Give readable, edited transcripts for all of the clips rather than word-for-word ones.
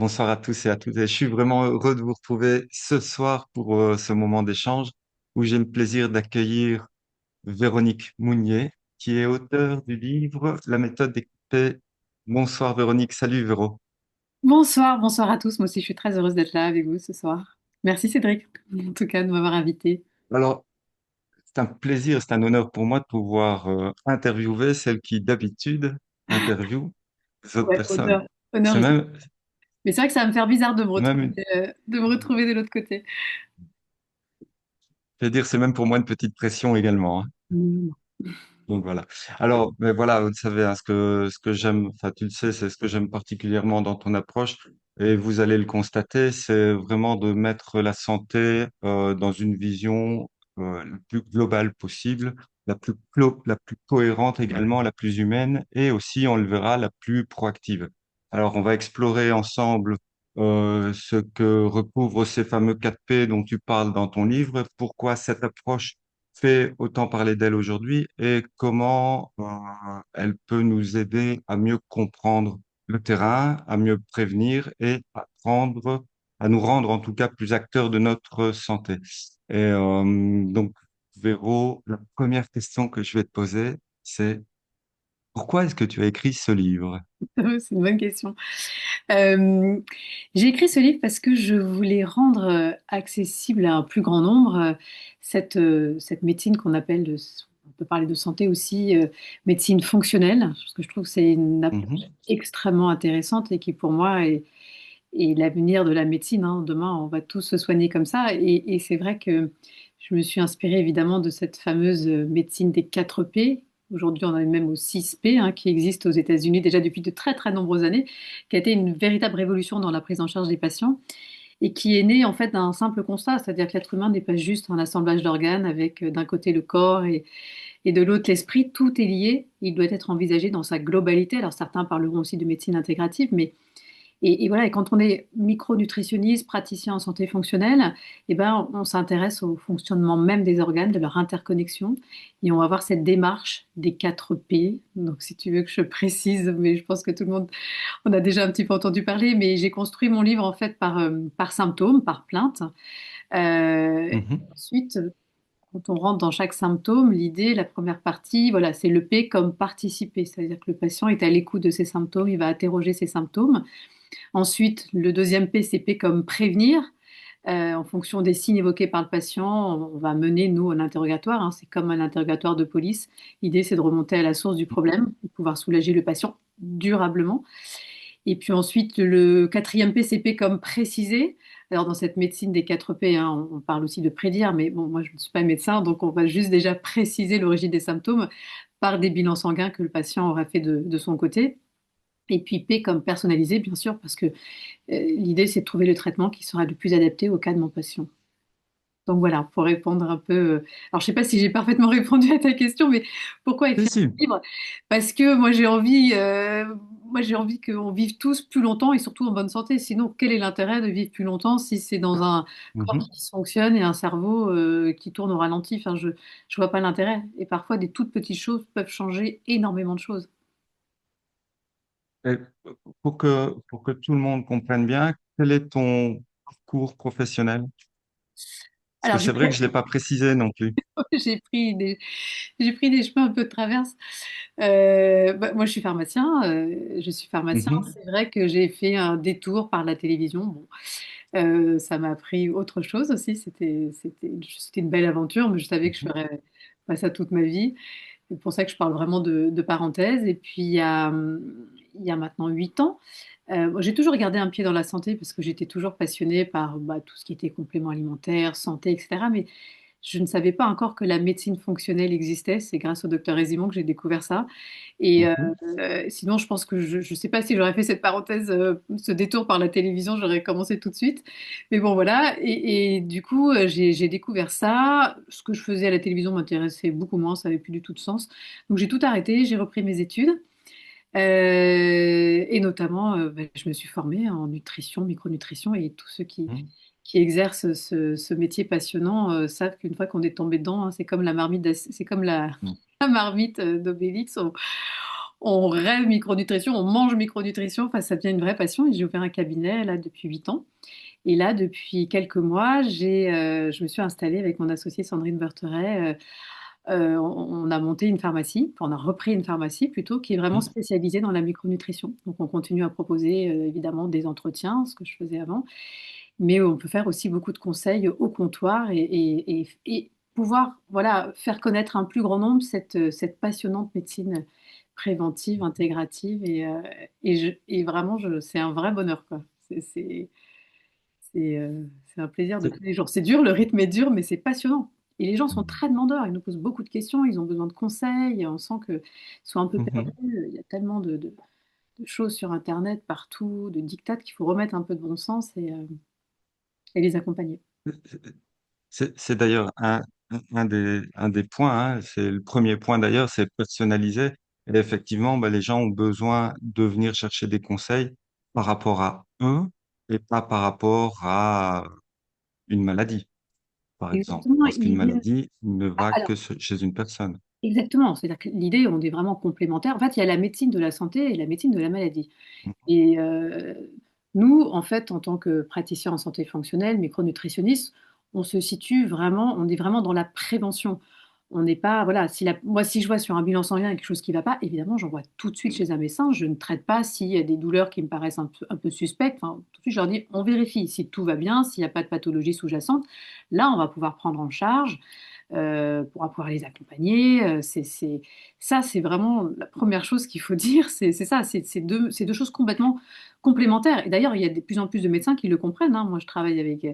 Bonsoir à tous et à toutes. Et je suis vraiment heureux de vous retrouver ce soir pour ce moment d'échange où j'ai le plaisir d'accueillir Véronique Mounier, qui est auteure du livre La méthode d'écouter. Bonsoir Véronique, salut Véro. Bonsoir, bonsoir à tous. Moi aussi, je suis très heureuse d'être là avec vous ce soir. Merci Cédric, en tout cas, de m'avoir invité. Alors, c'est un plaisir, c'est un honneur pour moi de pouvoir interviewer celle qui d'habitude interviewe les autres Ouais, personnes. honneur C'est aussi. même, Mais c'est vrai que ça va me faire bizarre même une- de me retrouver de l'autre côté. je vais dire, c'est même pour moi une petite pression également, hein. Mm. Donc voilà. Alors, mais voilà, vous savez, hein, ce que j'aime, enfin tu le sais, c'est ce que j'aime particulièrement dans ton approche, et vous allez le constater, c'est vraiment de mettre la santé dans une vision la plus globale possible, la plus cohérente également, la plus humaine, et aussi, on le verra, la plus proactive. Alors, on va explorer ensemble ce que recouvrent ces fameux 4 P dont tu parles dans ton livre, pourquoi cette approche fait autant parler d'elle aujourd'hui et comment elle peut nous aider à mieux comprendre le terrain, à mieux prévenir et à nous rendre en tout cas plus acteurs de notre santé. Et donc, Véro, la première question que je vais te poser, c'est pourquoi est-ce que tu as écrit ce livre? C'est une bonne question. Euh, j'ai écrit ce livre parce que je voulais rendre accessible à un plus grand nombre cette médecine qu'on appelle, on peut parler de santé aussi, médecine fonctionnelle, parce que je trouve que c'est une approche Mhm, extrêmement intéressante et qui pour moi est l'avenir de la médecine, hein. Demain, on va tous se soigner comme ça. Et c'est vrai que je me suis inspirée évidemment de cette fameuse médecine des 4 P. Aujourd'hui, on en est même au 6 P, hein, qui existe aux États-Unis déjà depuis de très très nombreuses années, qui a été une véritable révolution dans la prise en charge des patients et qui est née en fait d'un simple constat, c'est-à-dire que l'être humain n'est pas juste un assemblage d'organes avec d'un côté le corps et de l'autre l'esprit. Tout est lié. Il doit être envisagé dans sa globalité. Alors certains parleront aussi de médecine intégrative, mais et voilà, et quand on est micronutritionniste, praticien en santé fonctionnelle, eh ben, on s'intéresse au fonctionnement même des organes, de leur interconnexion, et on va voir cette démarche des 4 P. Donc, si tu veux que je précise, mais je pense que tout le monde en a déjà un petit peu entendu parler, mais j'ai construit mon livre en fait par symptôme, par plainte. mhm, Ensuite, quand on rentre dans chaque symptôme, l'idée, la première partie, voilà, c'est le P comme participer, c'est-à-dire que le patient est à l'écoute de ses symptômes, il va interroger ses symptômes. Ensuite, le deuxième P, c'est P comme prévenir. En fonction des signes évoqués par le patient, on va mener, nous, un interrogatoire, hein. C'est comme un interrogatoire de police. L'idée, c'est de remonter à la source du problème, de pouvoir soulager le patient durablement. Et puis ensuite, le quatrième P, c'est P comme préciser. Alors, dans cette médecine des 4 P, hein, on parle aussi de prédire, mais bon, moi, je ne suis pas médecin, donc on va juste déjà préciser l'origine des symptômes par des bilans sanguins que le patient aura fait de son côté. Et puis P comme personnalisé, bien sûr, parce que l'idée, c'est de trouver le traitement qui sera le plus adapté au cas de mon patient. Donc voilà, pour répondre un peu. Alors, je ne sais pas si j'ai parfaitement répondu à ta question, mais pourquoi si, écrire si. un livre? Parce que moi, j'ai envie qu'on vive tous plus longtemps et surtout en bonne santé. Sinon, quel est l'intérêt de vivre plus longtemps si c'est dans un corps qui Mhm. dysfonctionne et un cerveau qui tourne au ralenti? Enfin, je ne vois pas l'intérêt. Et parfois, des toutes petites choses peuvent changer énormément de choses. Et pour que tout le monde comprenne bien, quel est ton parcours professionnel? Parce que Alors, c'est vrai que je ne l'ai pas précisé non plus. j'ai pris j'ai pris des chemins un peu de traverse. Moi, je suis pharmacien. Mhm, C'est vrai que j'ai fait un détour par la télévision. Bon, ça m'a appris autre chose aussi. C'était une belle aventure, mais je savais que je mhm, ferais pas ça toute ma vie. C'est pour ça que je parle vraiment de parenthèse. Et puis, il y a maintenant 8 ans, moi, j'ai toujours gardé un pied dans la santé parce que j'étais toujours passionnée par tout ce qui était compléments alimentaires, santé, etc. Mais je ne savais pas encore que la médecine fonctionnelle existait. C'est grâce au docteur Résimon que j'ai découvert ça. Et mhm. sinon, je pense que je ne sais pas si j'aurais fait cette parenthèse, ce détour par la télévision, j'aurais commencé tout de suite. Mais bon, voilà. Et du coup, j'ai découvert ça. Ce que je faisais à la télévision m'intéressait beaucoup moins, ça n'avait plus du tout de sens. Donc j'ai tout arrêté, j'ai repris mes études. Et notamment, je me suis formée en nutrition, micronutrition, et tous ceux Mhm. qui exercent ce métier passionnant savent qu'une fois qu'on est tombé dedans, hein, c'est comme la marmite, la marmite d'Obélix. on rêve micronutrition, on mange micronutrition. Enfin, ça devient une vraie passion. Et j'ai ouvert un cabinet là depuis 8 ans. Et là, depuis quelques mois, je me suis installée avec mon associée Sandrine Bertheret. On a monté une pharmacie, enfin, on a repris une pharmacie plutôt, qui est vraiment Mhm. spécialisée dans la micronutrition. Donc, on continue à proposer évidemment des entretiens, ce que je faisais avant, mais on peut faire aussi beaucoup de conseils au comptoir et pouvoir voilà, faire connaître à un plus grand nombre cette passionnante médecine préventive, intégrative. Et vraiment, c'est un vrai bonheur, quoi. C'est un plaisir de tous les jours. C'est dur, le rythme est dur, mais c'est passionnant. Et les gens sont très demandeurs, ils nous posent beaucoup de questions, ils ont besoin de conseils, on sent que sont un peu perdus. Mhm. Il y a tellement de choses sur Internet, partout, de dictates qu'il faut remettre un peu de bon sens et les accompagner. C'est d'ailleurs un des points, hein, c'est le premier point d'ailleurs, c'est personnaliser. Et effectivement, bah, les gens ont besoin de venir chercher des conseils par rapport à eux et pas par rapport à une maladie, par exemple. Exactement, Parce qu'une l'idée. maladie ne va Alors, que chez une personne. exactement, c'est-à-dire que l'idée, on est vraiment complémentaires. En fait, il y a la médecine de la santé et la médecine de la maladie. Mhm. Et nous, en fait, en tant que praticiens en santé fonctionnelle, micronutritionnistes, on se situe vraiment, on est vraiment dans la prévention. On n'est pas, voilà, moi, si je vois sur un bilan sanguin quelque chose qui ne va pas, évidemment, j'envoie tout de suite chez un médecin. Je ne traite pas s'il y a des douleurs qui me paraissent un peu suspectes. Enfin, tout de suite, je leur dis, on vérifie si tout va bien, s'il n'y a pas de pathologie sous-jacente. Là, on va pouvoir prendre en charge, on va pouvoir les accompagner. Ça, c'est vraiment la première chose qu'il faut dire. C'est ça, c'est deux choses complètement complémentaires. Et d'ailleurs, il y a de plus en plus de médecins qui le comprennent, hein. Moi, je travaille avec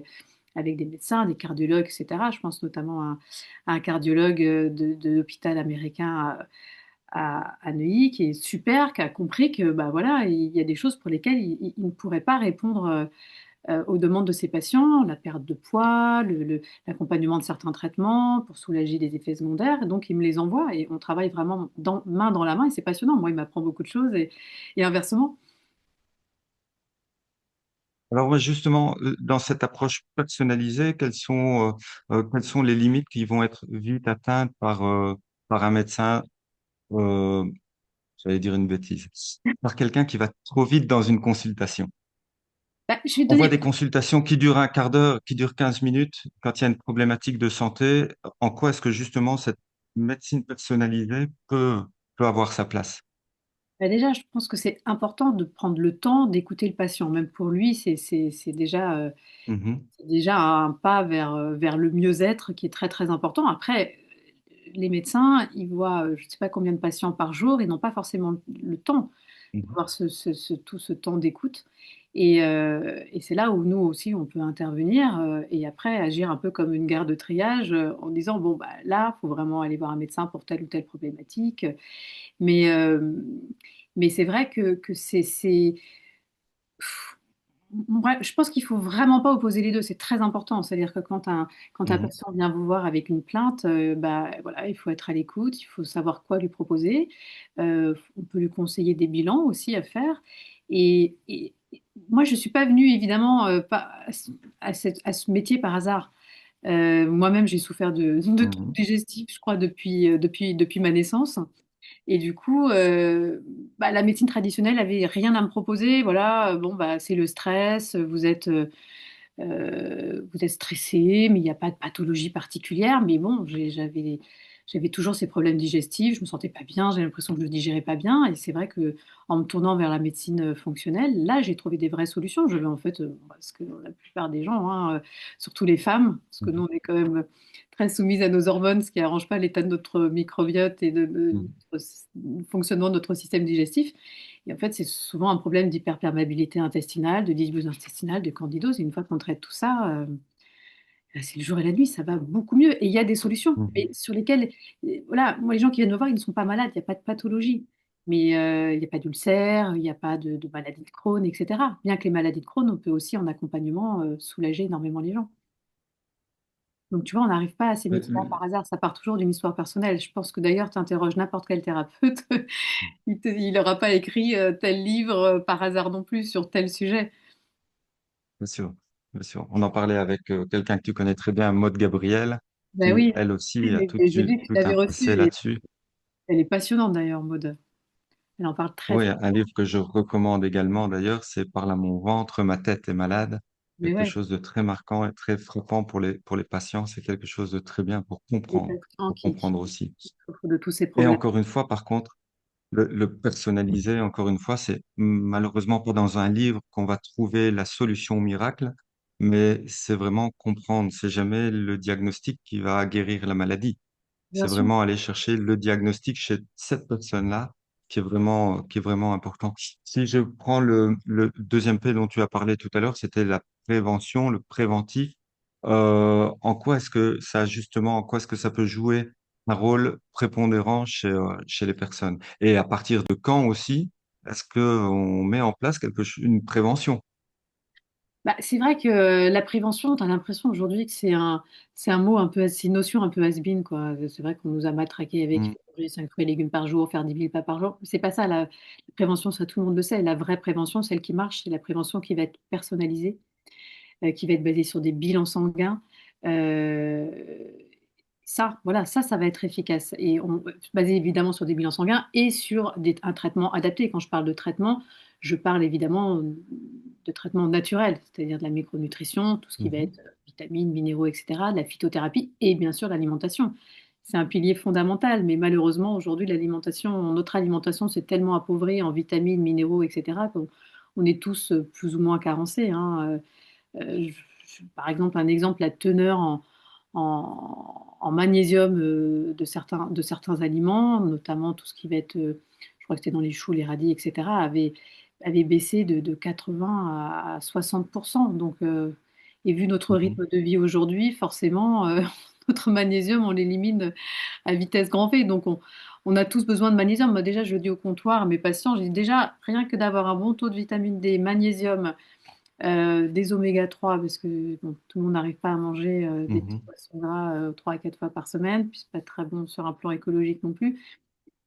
des médecins, des cardiologues, etc. Je pense notamment à un cardiologue de l'hôpital américain à Neuilly qui est super, qui a compris que bah, voilà, il y a des choses pour lesquelles il ne pourrait pas répondre aux demandes de ses patients, la perte de poids, l'accompagnement de certains traitements pour soulager des effets secondaires. Donc, il me les envoie et on travaille vraiment main dans la main et c'est passionnant. Moi, il m'apprend beaucoup de choses et inversement. Alors, moi, justement, dans cette approche personnalisée, quelles sont les limites qui vont être vite atteintes par un médecin, euh, j'allais dire une bêtise, par quelqu'un qui va trop vite dans une consultation? Bah, je vais te On voit donner. des consultations qui durent un quart d'heure, qui durent 15 minutes. Quand il y a une problématique de santé, en quoi est-ce que justement cette médecine personnalisée peut avoir sa place? Bah, déjà, je pense que c'est important de prendre le temps d'écouter le patient. Même pour lui, Mhm, c'est déjà un pas vers le mieux-être qui est très très important. Après, les médecins, ils voient je ne sais pas combien de patients par jour, ils n'ont pas forcément le temps mhm, d'avoir tout ce temps d'écoute. Et c'est là où nous aussi, on peut intervenir et après agir un peu comme une gare de triage en disant, bon, bah, là, il faut vraiment aller voir un médecin pour telle ou telle problématique. Mais, euh, mais c'est vrai que ouais, je pense qu'il faut vraiment pas opposer les deux, c'est très important. C'est-à-dire que quand un mhm, patient vient vous voir avec une plainte, bah, voilà, il faut être à l'écoute, il faut savoir quoi lui proposer. On peut lui conseiller des bilans aussi à faire. Et moi, je ne suis pas venue évidemment pas à ce métier par hasard. Moi-même, j'ai souffert de troubles mhm, digestifs, je crois, depuis ma naissance. Et du coup, bah, la médecine traditionnelle avait rien à me proposer. Voilà, bon, bah, c'est le stress, vous êtes stressé, mais il n'y a pas de pathologie particulière. Mais bon, j'avais toujours ces problèmes digestifs, je me sentais pas bien, j'avais l'impression que je ne digérais pas bien. Et c'est vrai que en me tournant vers la médecine fonctionnelle, là, j'ai trouvé des vraies solutions. Je vais en fait, ce que la plupart des gens, hein, surtout les femmes, parce que nous, on est quand même très soumises à nos hormones, ce qui n'arrange pas l'état de notre microbiote et de mhm. notre fonctionnement de notre système digestif. Et en fait, c'est souvent un problème d'hyperperméabilité intestinale, de dysbiose intestinale, de candidose. Et une fois qu'on traite tout ça, c'est le jour et la nuit, ça va beaucoup mieux. Et il y a des solutions, mais Mhm. sur lesquelles, voilà, moi, les gens qui viennent me voir, ils ne sont pas malades, il n'y a pas de pathologie. Mais il n'y a pas d'ulcère, il n'y a pas de maladie de Crohn, etc. Bien que les maladies de Crohn, on peut aussi, en accompagnement, soulager énormément les gens. Donc, tu vois, on n'arrive pas à ces métiers-là Euh, par hasard. Ça part toujours d'une histoire personnelle. Je pense que d'ailleurs, tu interroges n'importe quel thérapeute, il n'aura pas écrit tel livre par hasard non plus sur tel sujet. Bien sûr, bien sûr. On en parlait avec quelqu'un que tu connais très bien, Maud Gabriel, Ben qui oui, elle aussi a j'ai vu que tu tout un l'avais reçue. passé là-dessus. Elle est passionnante d'ailleurs, Maud. Elle en parle très, Oui, très un bien. livre que je recommande également d'ailleurs, c'est Parle à mon ventre, ma tête est malade. Mais Quelque ouais, chose de très marquant et très frappant pour les patients. C'est quelque chose de très bien les patients pour qui comprendre aussi. souffrent de tous ces Et problèmes. encore une fois, par contre, le personnalisé, encore une fois, c'est malheureusement pas dans un livre qu'on va trouver la solution miracle, mais c'est vraiment comprendre. C'est jamais le diagnostic qui va guérir la maladie. Bien C'est sûr. vraiment aller chercher le diagnostic chez cette personne-là qui est vraiment important. Si je prends le deuxième P dont tu as parlé tout à l'heure, c'était la prévention, le préventif. En quoi est-ce que ça peut jouer un rôle prépondérant chez les personnes? Et à partir de quand aussi est-ce qu'on met en place une prévention? Bah, c'est vrai que la prévention, tu as l'impression aujourd'hui que c'est un mot un peu, c'est une notion un peu has-been, quoi. C'est vrai qu'on nous a matraqué avec il Mhm, faut manger 5 fruits et légumes par jour, faire 10 000 pas par jour. C'est pas ça, la prévention, ça tout le monde le sait. La vraie prévention, celle qui marche, c'est la prévention qui va être personnalisée, qui va être basée sur des bilans sanguins. Euh, Ça, voilà, ça va être efficace. Et basé évidemment sur des bilans sanguins et sur un traitement adapté. Quand je parle de traitement, je parle évidemment de traitement naturel, c'est-à-dire de la micronutrition, tout ce qui va mhm, être vitamines, minéraux, etc., de la phytothérapie et bien sûr l'alimentation. C'est un pilier fondamental, mais malheureusement aujourd'hui notre alimentation s'est tellement appauvrie en vitamines, minéraux, etc., qu'on on est tous plus ou moins carencés, hein. Par exemple, un exemple, la teneur en magnésium de certains aliments, notamment tout ce qui va être, je crois que c'était dans les choux, les radis, etc., avait baissé de 80 à 60%. Donc, et vu notre mhm, rythme de vie aujourd'hui, forcément, notre magnésium, on l'élimine à vitesse grand V. Donc, on a tous besoin de magnésium. Moi, déjà, je le dis au comptoir à mes patients, je dis déjà, rien que d'avoir un bon taux de vitamine D, magnésium, des oméga 3 parce que bon, tout le monde n'arrive pas à manger des petits mhm, poissons gras 3 à 4 fois par semaine, puis c'est pas très bon sur un plan écologique non plus.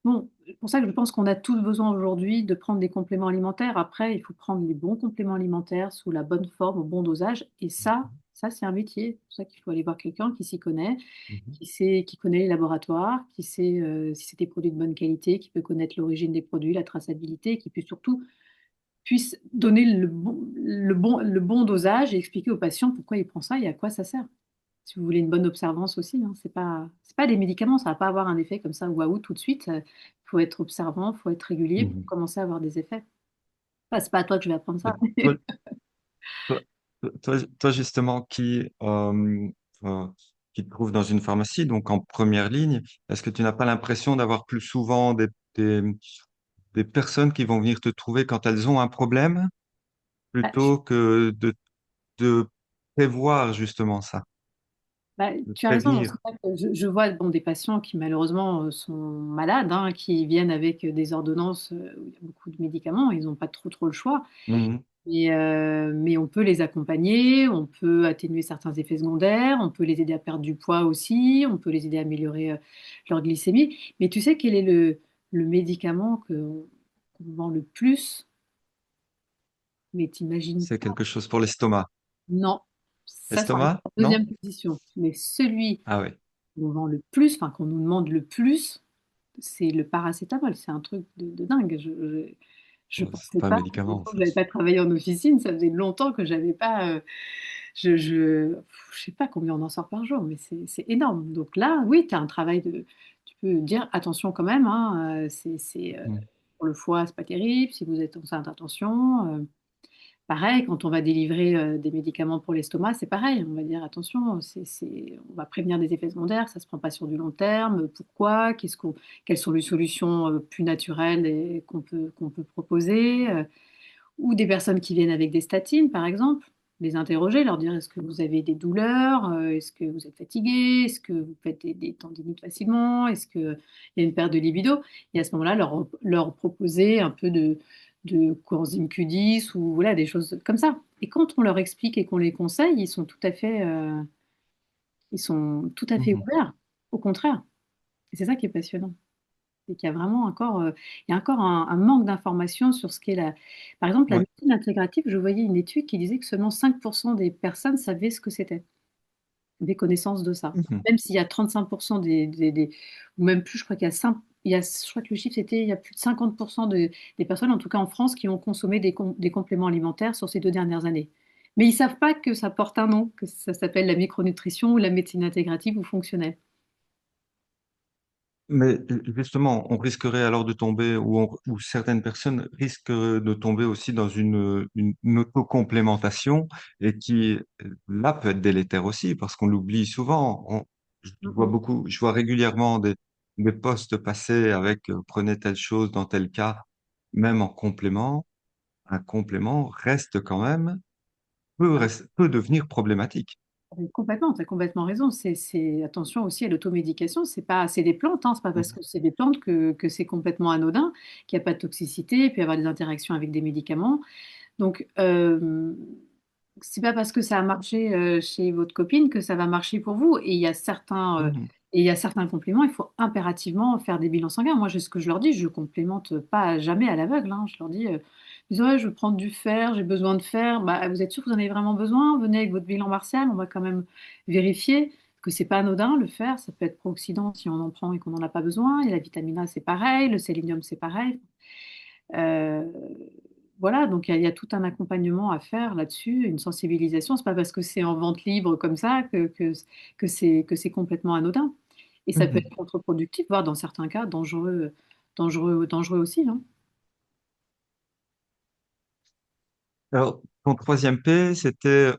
Bon, c'est pour ça que je pense qu'on a tous besoin aujourd'hui de prendre des compléments alimentaires. Après, il faut prendre les bons compléments alimentaires sous la bonne forme, au bon dosage. Et ça c'est un métier. C'est pour ça qu'il faut aller voir quelqu'un qui s'y connaît, mhm, qui connaît les laboratoires, qui sait si c'est des produits de bonne qualité, qui peut connaître l'origine des produits, la traçabilité, qui peut surtout puisse donner le bon dosage et expliquer au patient pourquoi il prend ça et à quoi ça sert. Si vous voulez une bonne observance aussi, hein, c'est pas des médicaments, ça va pas avoir un effet comme ça, waouh, tout de suite. Il faut être observant, il faut être régulier pour mhm. commencer à avoir des effets. Enfin, c'est pas à toi que je vais apprendre Et ça. toi, Toi, toi, justement, euh, qui te trouve dans une pharmacie, donc en première ligne, est-ce que tu n'as pas l'impression d'avoir plus souvent des, des personnes qui vont venir te trouver quand elles ont un problème, Bah, plutôt que de prévoir justement ça, bah, de tu as raison. prévenir? C'est vrai que je vois bon, des patients qui malheureusement sont malades, hein, qui viennent avec des ordonnances où il y a beaucoup de médicaments, ils n'ont pas trop le choix. Mhm, Mais on peut les accompagner, on peut atténuer certains effets secondaires, on peut les aider à perdre du poids aussi, on peut les aider à améliorer leur glycémie. Mais tu sais quel est le médicament qu'on vend le plus? Mais t'imagines c'est pas. quelque chose pour l'estomac. Non, ça arrive Estomac? en Non? deuxième position. Mais celui Ah oui. qu'on vend le plus, enfin qu'on nous demande le plus, c'est le paracétamol. C'est un truc de dingue. Je Bon, c'est pensais pas un pas, ça faisait médicament, longtemps que ça. j'avais pas travaillé en officine, ça faisait longtemps que j'avais pas. Je sais pas combien on en sort par jour, mais c'est énorme. Donc là, oui, tu as un travail de. Tu peux dire attention quand même, hein, Mhm, pour le foie, c'est pas terrible. Si vous êtes enceinte, attention. Pareil, quand on va délivrer des médicaments pour l'estomac, c'est pareil. On va dire attention, on va prévenir des effets secondaires, ça se prend pas sur du long terme. Pourquoi? Quelles sont les solutions plus naturelles qu'on peut proposer? Ou des personnes qui viennent avec des statines, par exemple, les interroger, leur dire est-ce que vous avez des douleurs, est-ce que vous êtes fatigué, est-ce que vous faites des tendinites facilement, est-ce qu'il y a une perte de libido? Et à ce moment-là, leur proposer un peu de coenzyme Q10 ou voilà, des choses comme ça. Et quand on leur explique et qu'on les conseille, ils sont tout à fait mhm. ouverts, au contraire. Et c'est ça qui est passionnant. C'est qu'il y a vraiment encore, il y a encore un manque d'informations sur ce qu'est la. Par exemple, la Ouais. médecine intégrative, je voyais une étude qui disait que seulement 5% des personnes savaient ce que c'était, des connaissances de ça. Mhm. Même s'il y a 35% ou même plus, je crois qu'il y a 5. je crois que le chiffre c'était, il y a plus de 50% des personnes, en tout cas en France, qui ont consommé des compléments alimentaires sur ces 2 dernières années. Mais ils savent pas que ça porte un nom, que ça s'appelle la micronutrition ou la médecine intégrative ou fonctionnelle. Mais justement, on risquerait alors de tomber, ou certaines personnes risquent de tomber aussi dans une autocomplémentation et qui, là, peut être délétère aussi parce qu'on l'oublie souvent. Je vois régulièrement des posts passer avec prenez telle chose dans tel cas, même en complément. Un complément reste quand même, peut devenir problématique. Complètement, tu as complètement raison. Attention aussi à l'automédication. C'est des plantes, hein. C'est pas parce Mhm. que c'est des plantes que c'est complètement anodin, qu'il n'y a pas de toxicité, il peut y avoir des interactions avec des médicaments. Donc, c'est pas parce que ça a marché chez votre copine que ça va marcher pour vous. Mhm. Et il y a certains compléments, il faut impérativement faire des bilans sanguins. Moi, ce que je leur dis, je complémente pas jamais à l'aveugle, hein. Je leur dis, ils disent, ouais, je veux prendre du fer, j'ai besoin de fer. Bah, vous êtes sûr que vous en avez vraiment besoin? Venez avec votre bilan martial, on va quand même vérifier que c'est pas anodin, le fer. Ça peut être pro-oxydant si on en prend et qu'on n'en a pas besoin. Et la vitamine A, c'est pareil, le sélénium, c'est pareil. Euh, voilà, donc il y a tout un accompagnement à faire là-dessus, une sensibilisation. C'est pas parce que c'est en vente libre comme ça que c'est complètement anodin. Et ça peut Mhm. être contre-productif, voire dans certains cas dangereux aussi, hein. Alors, ton troisième P, c'était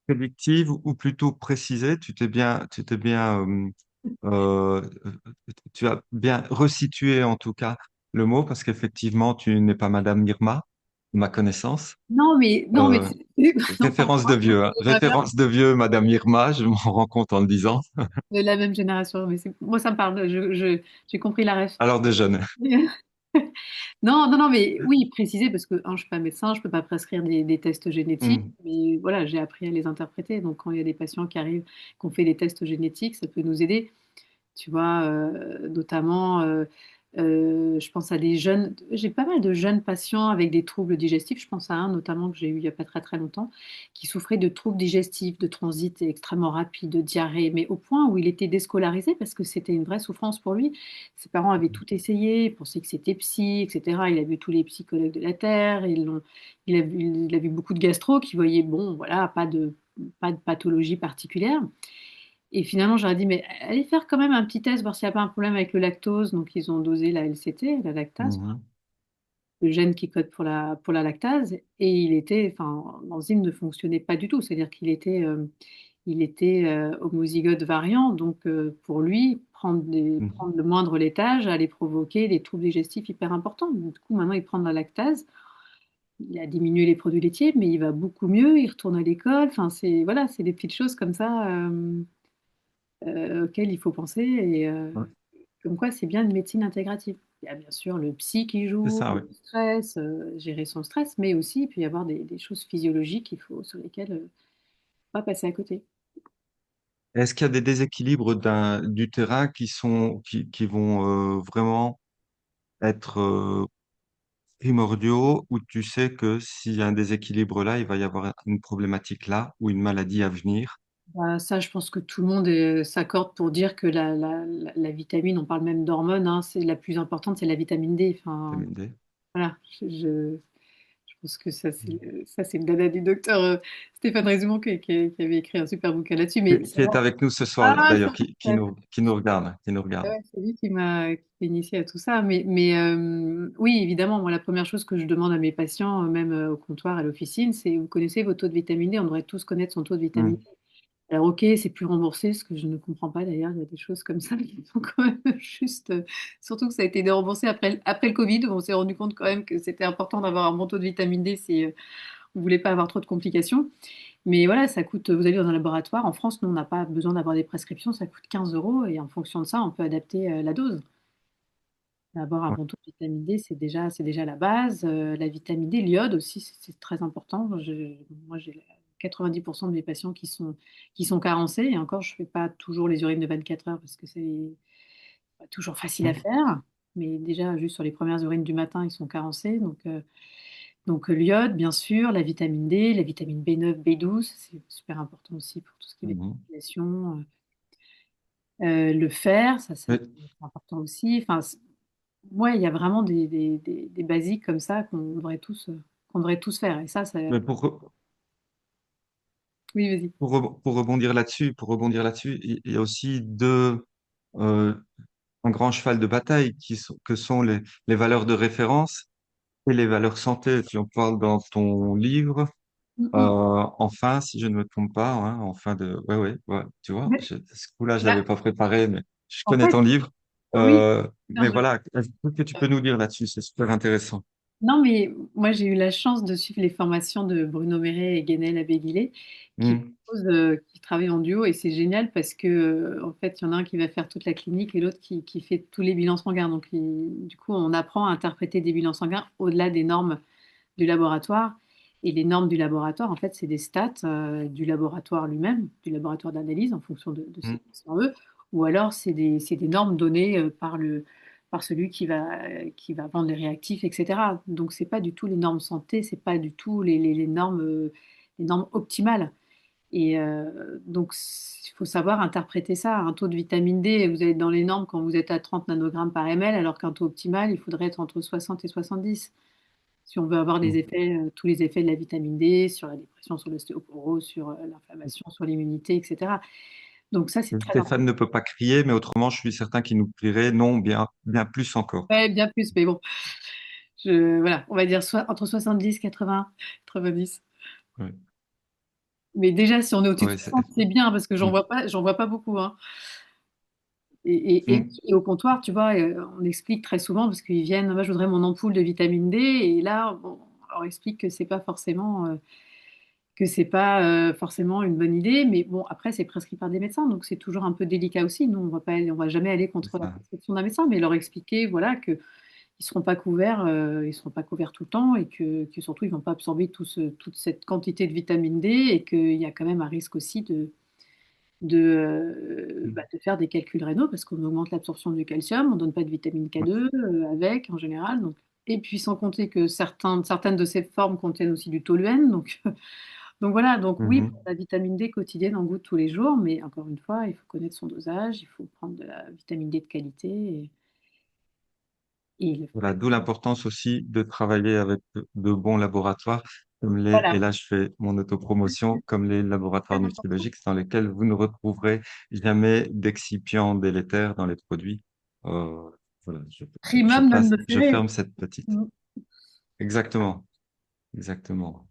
prédictive ou plutôt précisé. Euh, tu as bien resitué en tout cas le mot parce qu'effectivement, tu n'es pas Madame Irma, à ma connaissance. Non, mais Euh, non, référence de vieux, hein. j'aimerais bien Référence de vieux, Madame Irma, je m'en rends compte en le disant. de la même génération. Mais moi, ça me parle. J'ai compris la ref. Alors de jeune. Non, non, non, mais oui, préciser, parce que, je ne suis pas médecin, je ne peux pas prescrire des tests génétiques, Mhm. mais voilà, j'ai appris à les interpréter. Donc, quand il y a des patients qui arrivent, qu'on fait des tests génétiques, ça peut nous aider. Tu vois, notamment, je pense à des jeunes, j'ai pas mal de jeunes patients avec des troubles digestifs. Je pense à un notamment que j'ai eu il y a pas très très longtemps, qui souffrait de troubles digestifs, de transit extrêmement rapide, de diarrhée, mais au point où il était déscolarisé parce que c'était une vraie souffrance pour lui. Ses parents avaient tout essayé, ils pensaient que c'était psy, etc. Il a vu tous les psychologues de la Terre, il a vu beaucoup de gastro qui voyaient, bon, voilà, pas de pathologie particulière. Et finalement, j'aurais dit, mais allez faire quand même un petit test, voir s'il n'y a pas un problème avec le lactose. Donc, ils ont dosé la LCT, la lactase, Mhm. le gène qui code pour la lactase. Et enfin, l'enzyme ne fonctionnait pas du tout. C'est-à-dire il était homozygote variant. Donc, pour lui, Mhm. prendre le moindre laitage allait provoquer des troubles digestifs hyper importants. Du coup, maintenant, il prend de la lactase. Il a diminué les produits laitiers, mais il va beaucoup mieux. Il retourne à l'école. Enfin, voilà, c'est des petites choses comme ça. Auxquelles il faut penser et Ouais, comme quoi c'est bien une médecine intégrative. Il y a bien sûr le psy qui c'est joue, ça, oui. le stress, gérer son stress, mais aussi il peut y avoir des choses physiologiques sur lesquelles pas passer à côté. Est-ce qu'il y a des déséquilibres du terrain qui vont vraiment être primordiaux où tu sais que s'il y a un déséquilibre là, il va y avoir une problématique là ou une maladie à venir? Bah, ça, je pense que tout le monde s'accorde pour dire que la vitamine, on parle même d'hormones, hein, c'est la plus importante, c'est la vitamine D. Enfin, Vitamine D. voilà, je pense que ça, c'est le dada du docteur Stéphane Résumon qui avait écrit un super bouquin là-dessus. Mais Qui est avec nous ce soir ah, d'ailleurs, qui nous regarde, qui nous regarde. ouais, c'est lui qui m'a initié à tout ça. Mais oui, évidemment, moi, la première chose que je demande à mes patients, même au comptoir, à l'officine, c'est vous connaissez votre taux de vitamine D? On devrait tous connaître son taux de vitamine Hmm. D. Alors, ok, c'est plus remboursé, ce que je ne comprends pas d'ailleurs. Il y a des choses comme ça qui sont quand même juste. Surtout que ça a été déremboursé après le Covid, où on s'est rendu compte quand même que c'était important d'avoir un bon taux de vitamine D si on voulait pas avoir trop de complications. Mais voilà, ça coûte, vous allez dans un laboratoire, en France, nous, on n'a pas besoin d'avoir des prescriptions, ça coûte 15 euros et en fonction de ça, on peut adapter la dose. Avoir un Ouais. bon taux de vitamine D, c'est déjà la base. La vitamine D, l'iode aussi, c'est très important. Moi, j'ai 90% de mes patients qui sont carencés et encore, je ne fais pas toujours les urines de 24 heures parce que c'est pas toujours facile à Hmm. faire. Mais déjà, juste sur les premières urines du matin, ils sont carencés. Donc, l'iode, bien sûr, la vitamine D, la vitamine B9, B12, c'est super important aussi pour tout ce qui est Mhm. vaccination. Le fer, ça Mais c'est important aussi. Enfin, Ouais, il y a vraiment des basiques comme ça qu'on devrait tous faire. Et ça, Mais oui, vas-y. pour rebondir là-dessus, il y a aussi euh, un grand cheval de bataille que sont les valeurs de référence et les valeurs santé. Tu en parles dans ton livre. Mm, mm. Enfin, si je ne me trompe pas, hein, ouais, ouais, ouais, tu vois, Ouais. ce coup-là, je Bah, l'avais pas préparé, mais je en connais fait, ton livre. oui. Mais voilà, qu'est-ce que tu peux nous dire là-dessus? C'est super intéressant. Non, mais moi, j'ai eu la chance de suivre les formations de Bruno Méret et Guénel Abéguilé, Hmm, qui travaillent en duo, et c'est génial parce que, en fait, il y en a un qui va faire toute la clinique et l'autre qui fait tous les bilans sanguins. Donc, du coup, on apprend à interpréter des bilans sanguins au-delà des normes du laboratoire. Et les normes du laboratoire, en fait, c'est des stats du laboratoire lui-même, du laboratoire d'analyse en fonction de hmm, ses eux, ou alors c'est des normes données par celui qui va vendre les réactifs, etc. Donc, c'est pas du tout les normes santé, c'est pas du tout les normes optimales. Et donc, il faut savoir interpréter ça. Un taux de vitamine D, vous êtes dans les normes quand vous êtes à 30 nanogrammes par ml, alors qu'un taux optimal, il faudrait être entre 60 et 70 si on veut avoir hmm. tous les effets de la vitamine D sur la dépression, sur l'ostéoporose, sur l'inflammation, sur l'immunité, etc. Donc ça, c'est très Stéphane important. ne peut pas crier, mais autrement, je suis certain qu'il nous crierait non, bien plus encore. Ouais, bien plus, mais bon, voilà, on va dire entre 70, 80, 90. Ouais, Mais déjà, si on est au-dessus de ouais, 60, c'est bien, parce que hmm, j'en vois pas beaucoup, hein. hmm, Et au comptoir, tu vois, on explique très souvent, parce qu'ils viennent, moi je voudrais mon ampoule de vitamine D, et là, bon, on explique que c'est pas forcément une bonne idée, mais bon, après, c'est prescrit par des médecins, donc c'est toujours un peu délicat aussi. Nous, on va jamais aller c'est contre la ça. prescription d'un médecin, mais leur expliquer, voilà, que ils seront pas couverts tout le temps et que surtout, ils vont pas absorber toute cette quantité de vitamine D et qu'il y a quand même un risque aussi Hmm, de faire des calculs rénaux parce qu'on augmente l'absorption du calcium, on donne pas de vitamine ouais, K2 avec en général, donc. Et puis sans compter que certaines de ces formes contiennent aussi du toluène, donc voilà, donc oui, pour mhm. la vitamine D quotidienne en goutte tous les jours, mais encore une fois, il faut connaître son dosage, il faut prendre de la vitamine D de qualité et Voilà, d'où l'importance aussi de travailler avec de bons laboratoires, et voilà, là je fais mon autopromotion, comme les laboratoires très important. nutrilogiques dans lesquels vous ne retrouverez jamais d'excipients délétères dans les produits. Euh, voilà, Primum non je nocere. ferme cette petite. Exactement, exactement.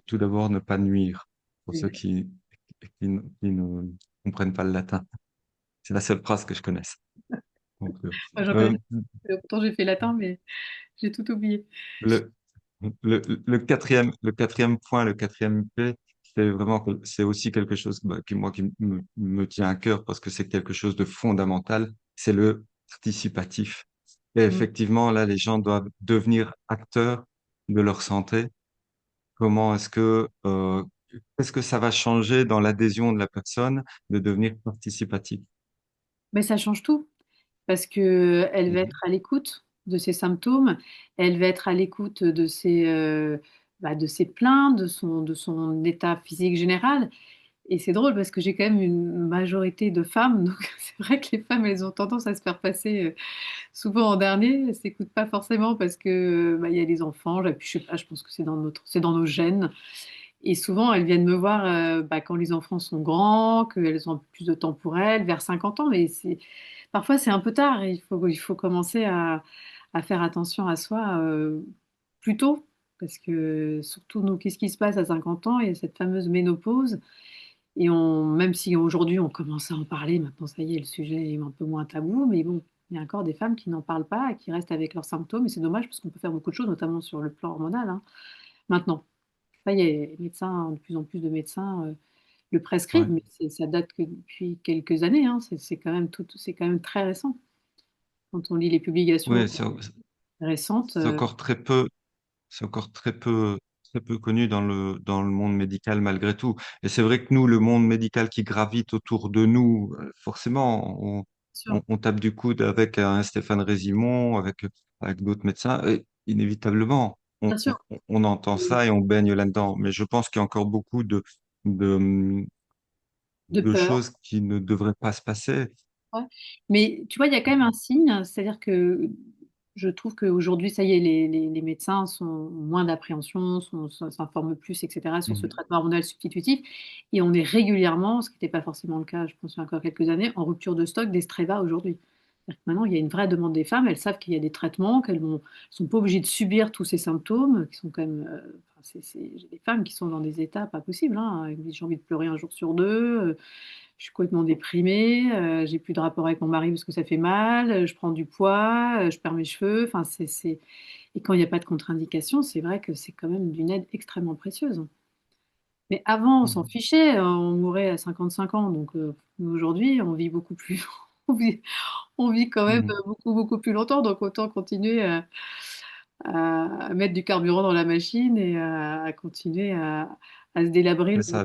Tout d'abord, ne pas nuire pour ceux qui ne comprennent pas le latin. C'est la seule phrase que je connaisse. Donc, Moi, j'en euh, connais. Pourtant, j'ai fait latin, mais j'ai tout oublié. Le, le quatrième point, le quatrième P, c'est aussi quelque chose qui me tient à cœur parce que c'est quelque chose de fondamental, c'est le participatif. Et Mm. effectivement, là, les gens doivent devenir acteurs de leur santé. Comment qu'est-ce que ça va changer dans l'adhésion de la personne de devenir participatif? Mais ça change tout. Parce que elle va Mhm. être à l'écoute de ses symptômes, elle va être à l'écoute de ses plaintes, de son état physique général. Et c'est drôle parce que j'ai quand même une majorité de femmes, donc c'est vrai que les femmes, elles ont tendance à se faire passer souvent en dernier, elles s'écoutent pas forcément parce que il y a les enfants, puis je sais pas, je pense que c'est dans nos gènes. Et souvent, elles viennent me voir quand les enfants sont grands, qu'elles ont un peu plus de temps pour elles, vers 50 ans. Mais parfois, c'est un peu tard. Il faut commencer à faire attention à soi plus tôt. Parce que surtout, nous, qu'est-ce qui se passe à 50 ans? Il y a cette fameuse ménopause. Même si aujourd'hui, on commence à en parler, maintenant, ça y est, le sujet est un peu moins tabou. Mais bon, il y a encore des femmes qui n'en parlent pas et qui restent avec leurs symptômes. Et c'est dommage parce qu'on peut faire beaucoup de choses, notamment sur le plan hormonal, hein, maintenant. Ça y est, les médecins, de plus en plus de médecins le Ouais, prescrivent, mais ça date que depuis quelques années, hein. C'est quand même très récent. Quand on lit les publications ouais, récentes, c'est encore très peu. C'est encore très peu connu dans le monde médical malgré tout. Et c'est vrai que nous, le monde médical qui gravite autour de nous, forcément, bien sûr, on tape du coude avec un Stéphane Résimon, avec d'autres médecins, et inévitablement, bien sûr, on entend ça et on baigne là-dedans. Mais je pense qu'il y a encore beaucoup de, de de peur. choses qui ne devraient pas se passer. Ouais. Mais tu vois, il y a quand même un signe, c'est-à-dire que je trouve qu'aujourd'hui, ça y est, les médecins sont moins d'appréhension, s'informent plus, etc., sur ce Mhm. traitement hormonal substitutif. Et on est régulièrement, ce qui n'était pas forcément le cas, je pense, il y a encore quelques années, en rupture de stock des Streva aujourd'hui. C'est-à-dire que maintenant, il y a une vraie demande des femmes. Elles savent qu'il y a des traitements, qu'elles ne sont pas obligées de subir tous ces symptômes, qui sont quand même. Enfin, j'ai des femmes qui sont dans des états pas possibles, hein. Elles me disent, j'ai envie de pleurer un jour sur deux. Je suis complètement déprimée, j'ai plus de rapport avec mon mari parce que ça fait mal, je prends du poids, je perds mes cheveux. Enfin, Et quand il n'y a pas de contre-indication, c'est vrai que c'est quand même d'une aide extrêmement précieuse. Mais avant, on s'en Mhm. fichait, on mourait à 55 ans. Donc aujourd'hui, on vit beaucoup plus. On vit quand même Mhm. beaucoup, beaucoup plus longtemps. Donc autant continuer à mettre du carburant dans la machine et à continuer à se délabrer C'est le ça,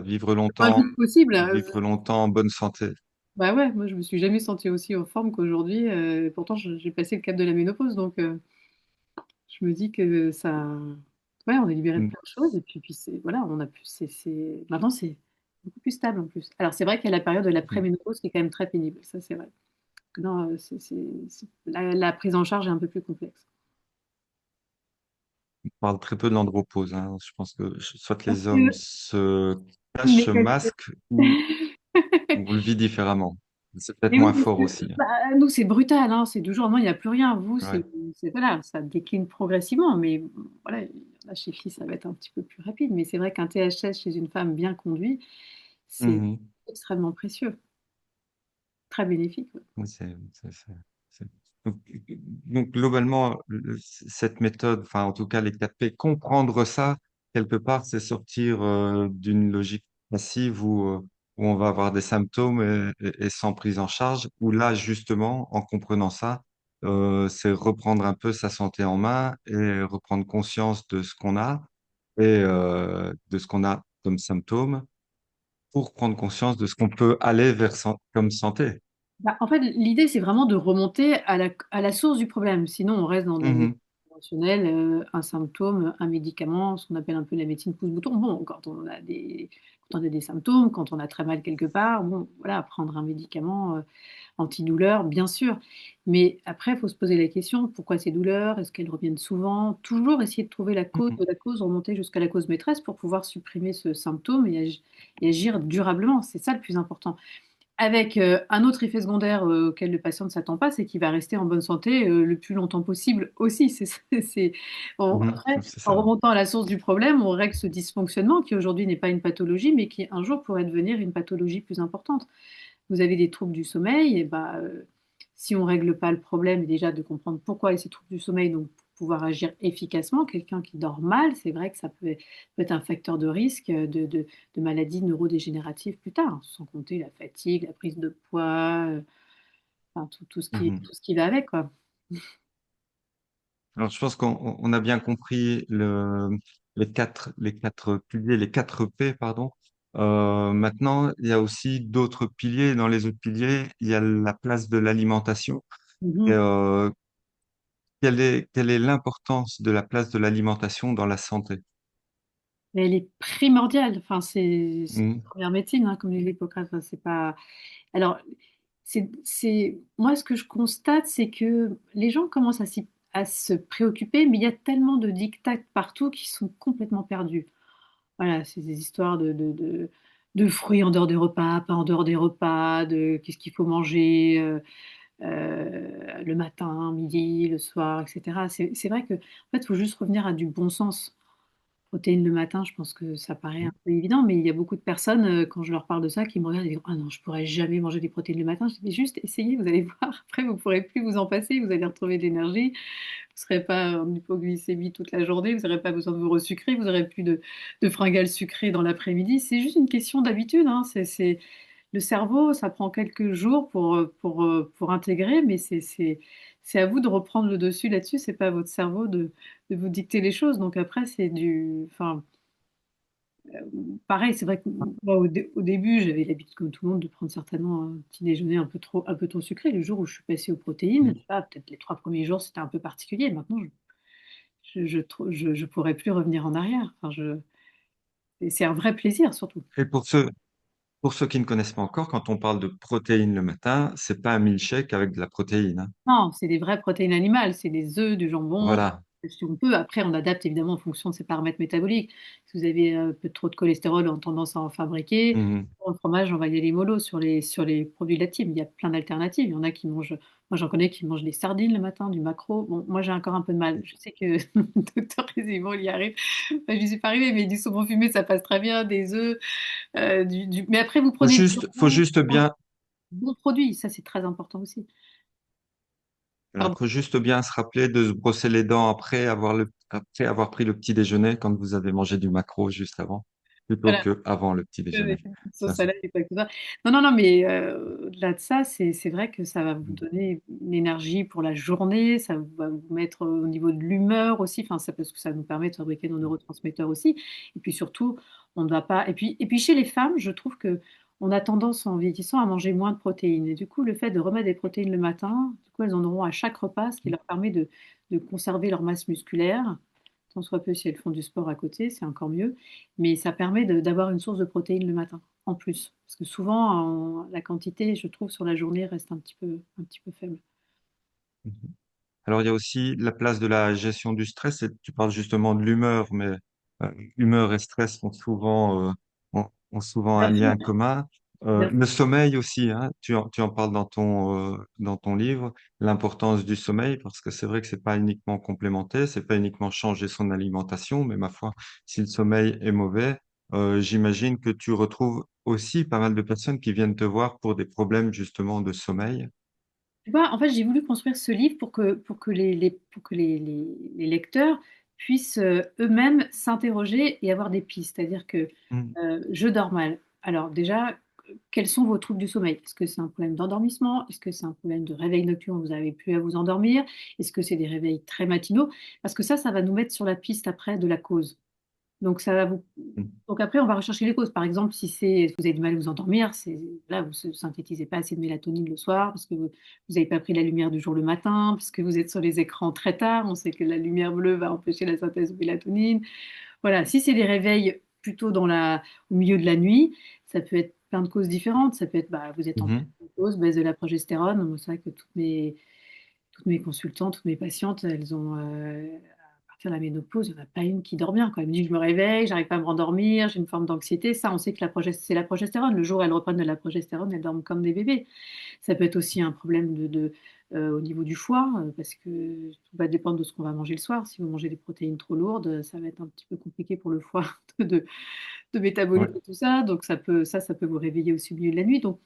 moins vite possible. vivre longtemps en bonne santé. Bah ouais, moi je me suis jamais sentie aussi en forme qu'aujourd'hui. Pourtant, j'ai passé le cap de la ménopause, donc je me dis que ça, ouais, on est libéré de Mhm. plein de choses et puis voilà, on a plus, maintenant c'est beaucoup plus stable en plus. Alors c'est vrai qu'il y a la période de la Mhm. préménopause qui est quand même très pénible, ça c'est vrai. Non, la prise en charge est un peu plus complexe. On parle très peu de l'andropause, hein. Je pense que soit Parce les hommes que se cachent, les se masquent, ou on le vit différemment. C'est peut-être Mais oui, moins parce fort que aussi, hein. bah, nous, c'est brutal, hein, c'est du jour au lendemain, il n'y a plus rien. Vous, Ouais. voilà, ça décline progressivement, mais voilà, là, chez qui ça va être un petit peu plus rapide. Mais c'est vrai qu'un THS chez une femme bien conduit, c'est Mhm. extrêmement précieux, très bénéfique. Ouais. Oui, c'est- Donc, globalement, cette méthode, enfin en tout cas les 4P, comprendre ça, quelque part, c'est sortir d'une logique passive où on va avoir des symptômes et sans prise en charge, où là, justement, en comprenant ça, c'est reprendre un peu sa santé en main et reprendre conscience de ce qu'on a et de ce qu'on a comme symptômes pour prendre conscience de ce qu'on peut aller vers comme santé. Bah, en fait, l'idée, c'est vraiment de remonter à la source du problème. Sinon, on reste dans de la médecine Mhm, conventionnelle, un symptôme, un médicament, ce qu'on appelle un peu la médecine pouce-bouton. Bon, quand on a des symptômes, quand on a très mal quelque part, bon, voilà, prendre un médicament. Antidouleur, bien sûr. Mais après, il faut se poser la question, pourquoi ces douleurs? Est-ce qu'elles reviennent souvent? Toujours essayer de trouver la cause mhm, de la cause, remonter jusqu'à la cause maîtresse pour pouvoir supprimer ce symptôme et agir durablement. C'est ça le plus important. Avec un autre effet secondaire auquel le patient ne s'attend pas, c'est qu'il va rester en bonne santé le plus longtemps possible aussi. mhm. Après, C'est en ça. remontant à la source du problème, on règle ce dysfonctionnement qui aujourd'hui n'est pas une pathologie, mais qui un jour pourrait devenir une pathologie plus importante. Vous avez des troubles du sommeil, et bah, si on ne règle pas le problème, déjà de comprendre pourquoi il y a ces troubles du sommeil, donc pour pouvoir agir efficacement, quelqu'un qui dort mal, c'est vrai que peut être un facteur de risque de maladies neurodégénératives plus tard, sans compter la fatigue, la prise de poids, enfin, Mhm. tout ce qui va avec, quoi. Alors, je pense qu'on a bien compris les quatre piliers, les quatre P, pardon. Maintenant, il y a aussi d'autres piliers. Dans les autres piliers, il y a la place de l'alimentation. Et, Mhm. quelle est l'importance de la place de l'alimentation dans la santé? Mais elle est primordiale, enfin, c'est la Mhm. première médecine, hein, comme disait Hippocrate, enfin, c'est pas. Alors, moi, ce que je constate, c'est que les gens commencent à se préoccuper, mais il y a tellement de dictats partout qui sont complètement perdus. Voilà, c'est des histoires de fruits en dehors des repas, pas en dehors des repas, de qu'est-ce qu'il faut manger le matin, midi, le soir, etc. C'est vrai que, en fait, il faut juste revenir à du bon sens. Protéines le matin, je pense que ça paraît un peu évident, mais il y a beaucoup de personnes, quand je leur parle de ça, qui me regardent et disent: «Ah non, je pourrais jamais manger des protéines le matin». Je dis: «Mais juste essayez, vous allez voir, après vous pourrez plus vous en passer, vous allez retrouver de l'énergie, vous serez pas en hypoglycémie toute la journée, vous n'aurez pas besoin de vous resucrer, vous aurez plus de fringales sucrées dans l'après-midi». C'est juste une question d'habitude, hein, le cerveau, ça prend quelques jours pour intégrer, mais c'est à vous de reprendre le dessus là-dessus, c'est pas à votre cerveau de vous dicter les choses. Donc après, enfin, pareil, c'est vrai que moi, au début, j'avais l'habitude, comme tout le monde, de prendre certainement un petit déjeuner un peu trop sucré. Le jour où je suis passée aux protéines, je sais pas, peut-être les 3 premiers jours, c'était un peu particulier. Maintenant, je pourrais plus revenir en arrière. Enfin, c'est un vrai plaisir, surtout. Et pour ceux, pour ceux qui ne connaissent pas encore, quand on parle de protéines le matin, c'est pas un milkshake avec de la protéine, hein. Non, c'est des vraies protéines animales, c'est des œufs, du jambon, Voilà. si on peut. Après, on adapte évidemment en fonction de ses paramètres métaboliques. Si vous avez un peu trop de cholestérol, on a tendance à en fabriquer. Mhm. Pour le fromage, on va y aller mollo sur les produits laitiers. Mais il y a plein d'alternatives. Il y en a qui mangent, moi j'en connais qui mangent des sardines le matin, du maquereau. Bon, moi j'ai encore un peu de mal. Je sais que le docteur Résimon, il y arrive. Enfin, je n'y suis pas arrivée, mais du saumon fumé, ça passe très bien, des œufs. Mais après, vous prenez du Faut jambon, juste bien, bons produits. Ça, c'est très important aussi. alors, Pardon. faut juste bien se rappeler de se brosser les dents après avoir pris le petit déjeuner quand vous avez mangé du maquereau juste avant, plutôt Voilà. que avant le petit déjeuner. Une Ça, sauce c'est. salade et quoi que ce soit. Non, non, non, mais au-delà de ça, c'est vrai que ça va vous Mhm. donner une énergie pour la journée, ça va vous mettre au niveau de l'humeur aussi, enfin, ça, parce que ça nous permet de fabriquer nos neurotransmetteurs aussi. Et puis surtout, on ne va pas. Et puis chez les femmes, je trouve que on a tendance en vieillissant à manger moins de protéines. Et du coup, le fait de remettre des protéines le matin, du coup, elles en auront à chaque repas, ce qui leur permet de conserver leur masse musculaire. Tant soit peu si elles font du sport à côté, c'est encore mieux. Mais ça permet d'avoir une source de protéines le matin, en plus. Parce que souvent, la quantité, je trouve, sur la journée reste un petit peu faible. Mhm. Alors, il y a aussi la place de la gestion du stress. Et tu parles justement de l'humeur, mais humeur et stress ont souvent un Bien sûr, lien commun. bien sûr. Le sommeil aussi, hein, tu en parles dans ton livre, l'importance du sommeil, parce que c'est vrai que c'est pas uniquement complémentaire, c'est pas uniquement changer son alimentation, mais ma foi, si le sommeil est mauvais, j'imagine que tu retrouves aussi pas mal de personnes qui viennent te voir pour des problèmes justement de sommeil. Tu vois, en fait, j'ai voulu construire ce livre pour que les lecteurs puissent eux-mêmes s'interroger et avoir des pistes. C'est-à-dire que Mm, je dors mal. Alors déjà, quels sont vos troubles du sommeil? Est-ce que c'est un problème d'endormissement? Est-ce que c'est un problème de réveil nocturne? Vous n'avez plus à vous endormir? Est-ce que c'est des réveils très matinaux? Parce que ça va nous mettre sur la piste après de la cause. Donc ça va vous. mm, Donc après, on va rechercher les causes. Par exemple, si vous avez du mal à vous endormir, c'est là vous ne synthétisez pas assez de mélatonine le soir parce que vous n'avez pas pris la lumière du jour le matin, parce que vous êtes sur les écrans très tard. On sait que la lumière bleue va empêcher la synthèse de mélatonine. Voilà. Si c'est des réveils plutôt au milieu de la nuit, ça peut être plein de causes différentes. Ça peut être vous êtes en mhm, pause, baisse de la progestérone. Moi, c'est vrai que toutes mes consultantes, toutes mes patientes, elles ont, à partir de la ménopause, il n'y en a pas une qui dort bien, quoi. Elle me dit, je me réveille, j'arrive pas à me rendormir, j'ai une forme d'anxiété. Ça, on sait que c'est la progestérone. Le jour où elles reprennent de la progestérone, elles dorment comme des bébés. Ça peut être aussi un problème au niveau du foie, parce que tout va dépendre de ce qu'on va manger le soir. Si vous mangez des protéines trop lourdes, ça va être un petit peu compliqué pour le foie de, de ouais, métaboliser tout ça. Donc ça peut vous réveiller aussi au milieu de la nuit. Donc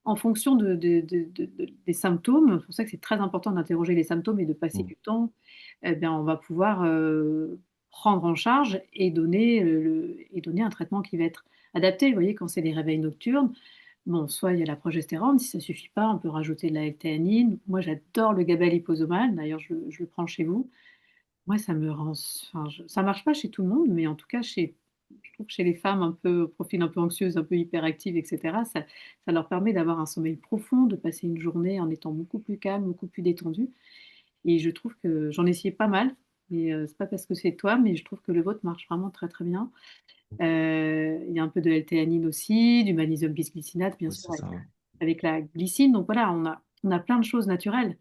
en fonction des symptômes, c'est pour ça que c'est très important d'interroger les symptômes et de passer mm, du temps, eh bien, on va pouvoir prendre en charge et donner un traitement qui va être adapté. Vous voyez, quand c'est des réveils nocturnes, bon, soit il y a la progestérone, si ça suffit pas, on peut rajouter de la L-théanine. Moi, j'adore le GABA liposomal, d'ailleurs, je le prends chez vous. Moi, ça me rend. Enfin, ça marche pas chez tout le monde, mais en tout cas, je trouve que chez les femmes un peu, au profil un peu anxieuses, un peu hyperactives, etc., ça leur permet d'avoir un sommeil profond, de passer une journée en étant beaucoup plus calme, beaucoup plus détendu. Et je trouve que j'en ai essayé pas mal. Et c'est pas parce que c'est toi, mais je trouve que le vôtre marche vraiment très très bien. Il y a un peu de L-théanine aussi, du magnésium bisglycinate, bien ouais, sûr, c'est ça. Ouais. avec la glycine. Donc voilà, on a plein de choses naturelles.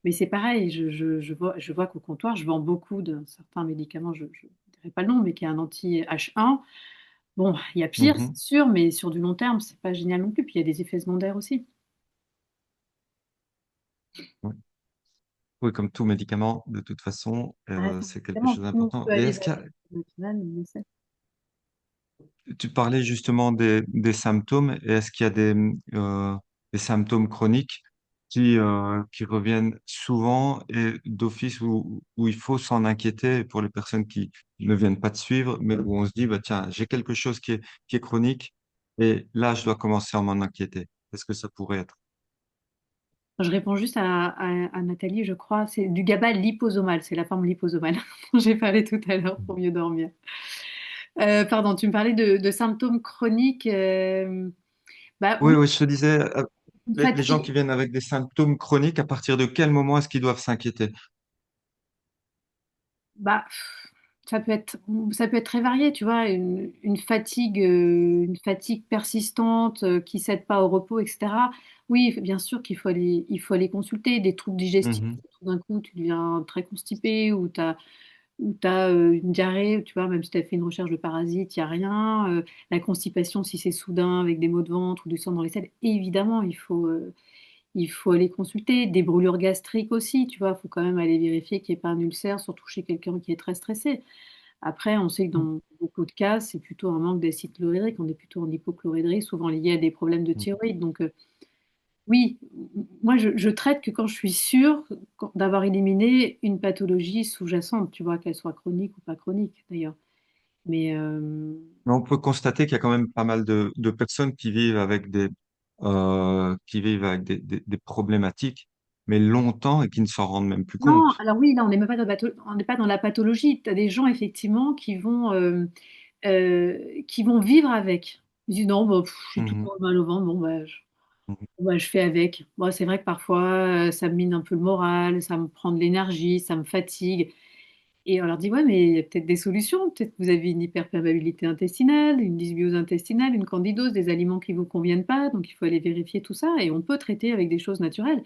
Mais c'est pareil, je vois qu'au comptoir, je vends beaucoup de certains médicaments, je ne dirais pas le nom, mais qui est un anti-H1. Bon, il y a pire, c'est Mhm, sûr, mais sur du long terme, c'est pas génial non plus. Puis il y a des effets secondaires aussi. ouais. Oui, comme tout médicament, de toute façon, Ah, c'est quelque évidemment, chose sinon, on d'important. peut Et aller est-ce vers qu'il y les a, naturels, on le sait. tu parlais justement des symptômes, et est-ce qu'il y a des symptômes chroniques qui reviennent souvent et d'office où il faut s'en inquiéter pour les personnes qui ne viennent pas de suivre, mais où on se dit, bah, tiens, j'ai quelque chose qui est chronique et là, je dois commencer à m'en inquiéter. Qu'est-ce que ça pourrait être? Je réponds juste à Nathalie, je crois, c'est du GABA liposomal, c'est la forme liposomale dont j'ai parlé tout à l'heure pour mieux dormir. Pardon, tu me parlais de symptômes chroniques. Oui, Oui, oui, je te disais, une les gens qui fatigue. viennent avec des symptômes chroniques, à partir de quel moment est-ce qu'ils doivent s'inquiéter? Bah, Ça peut être, ça peut être très varié, tu vois, une fatigue persistante qui cède pas au repos, etc. Oui, bien sûr il faut aller consulter des troubles digestifs. Mhm, Tout d'un coup, tu deviens très constipé ou t'as une diarrhée, tu vois, même si tu as fait une recherche de parasites, il n'y a rien. La constipation, si c'est soudain avec des maux de ventre ou du sang dans les selles, évidemment, il faut aller consulter. Des brûlures gastriques aussi, tu vois, il faut quand même aller vérifier qu'il n'y ait pas un ulcère, surtout chez quelqu'un qui est très stressé. Après, on sait que dans beaucoup de cas, c'est plutôt un manque d'acide chlorhydrique. On est plutôt en hypochlorhydrie, souvent lié à des problèmes de mhm. thyroïde. Donc, oui, moi, je traite que quand je suis sûre d'avoir éliminé une pathologie sous-jacente, tu vois, qu'elle soit chronique ou pas chronique, d'ailleurs. Mais Mais on peut constater qu'il y a quand même pas mal de personnes qui vivent avec des problématiques, mais longtemps et qui ne s'en rendent même plus non, compte. alors oui, là, on n'est même pas dans on n'est pas dans la pathologie. Tu as des gens, effectivement, qui vont vivre avec. Ils disent, non, bah, j'ai tout le Mhm, temps mal au ventre, bon, bah, mhm, ouais, je fais avec. Moi, c'est vrai que parfois, ça me mine un peu le moral, ça me prend de l'énergie, ça me fatigue. Et on leur dit, ouais, mais il y a peut-être des solutions. Peut-être que vous avez une hyperperméabilité intestinale, une dysbiose intestinale, une candidose, des aliments qui ne vous conviennent pas. Donc, il faut aller vérifier tout ça. Et on peut traiter avec des choses naturelles.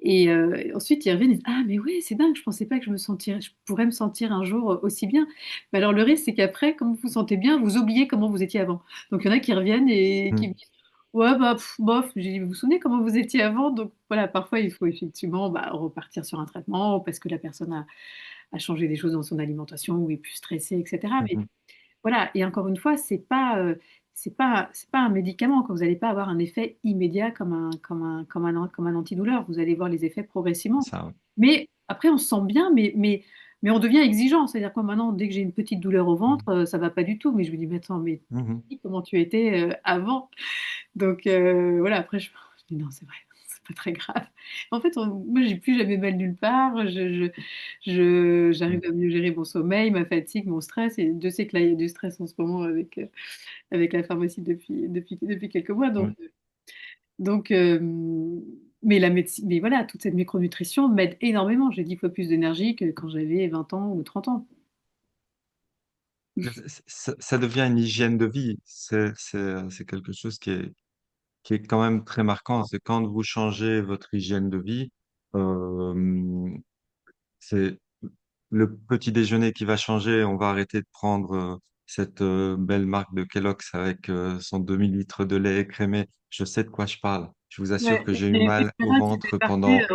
Et ensuite, ils reviennent et disent, ah, mais oui, c'est dingue, je pensais pas que je pourrais me sentir un jour aussi bien. Mais alors, le risque, c'est qu'après, comme vous vous sentez bien, vous oubliez comment vous étiez avant. Donc, il y en a qui reviennent et qui mhm. me disent, ouais, bah, bof, j'ai dit, vous vous souvenez comment vous étiez avant? Donc, voilà, parfois, il faut effectivement bah, repartir sur un traitement parce que la personne a changé des choses dans son alimentation ou est plus stressée, etc. Mais Mhm. voilà, et encore une fois, c'est pas un médicament, quand vous n'allez pas avoir un effet immédiat comme un antidouleur. Vous allez voir les effets progressivement. Ça, ouais. Mais après, on se sent bien, mais on devient exigeant. C'est-à-dire que moi, maintenant, dès que j'ai une petite douleur au ventre, Mhm, ça va pas du tout. Mais je me dis, mais attends, mais mhm. comment tu étais avant? Donc voilà, après, je dis, non, c'est vrai, c'est pas très grave. En fait, moi, j'ai plus jamais mal nulle part. J'arrive à mieux gérer mon sommeil, ma fatigue, mon stress. Et Dieu sait que là, il y a du stress en ce moment avec la pharmacie depuis quelques mois. Ouais. Donc mais la médecine, mais voilà, toute cette micronutrition m'aide énormément. J'ai 10 fois plus d'énergie que quand j'avais 20 ans ou 30 ans. Ça devient une hygiène de vie. C'est quelque chose qui est quand même très marquant. C'est quand vous changez votre hygiène de vie, euh, c'est le petit déjeuner qui va changer. On va arrêter de prendre cette belle marque de Kellogg's avec son demi-litre de lait écrémé. Je sais de quoi je parle. Je vous assure Ouais, que j'ai eu et mal il y au en a qui ventre fait passer, pendant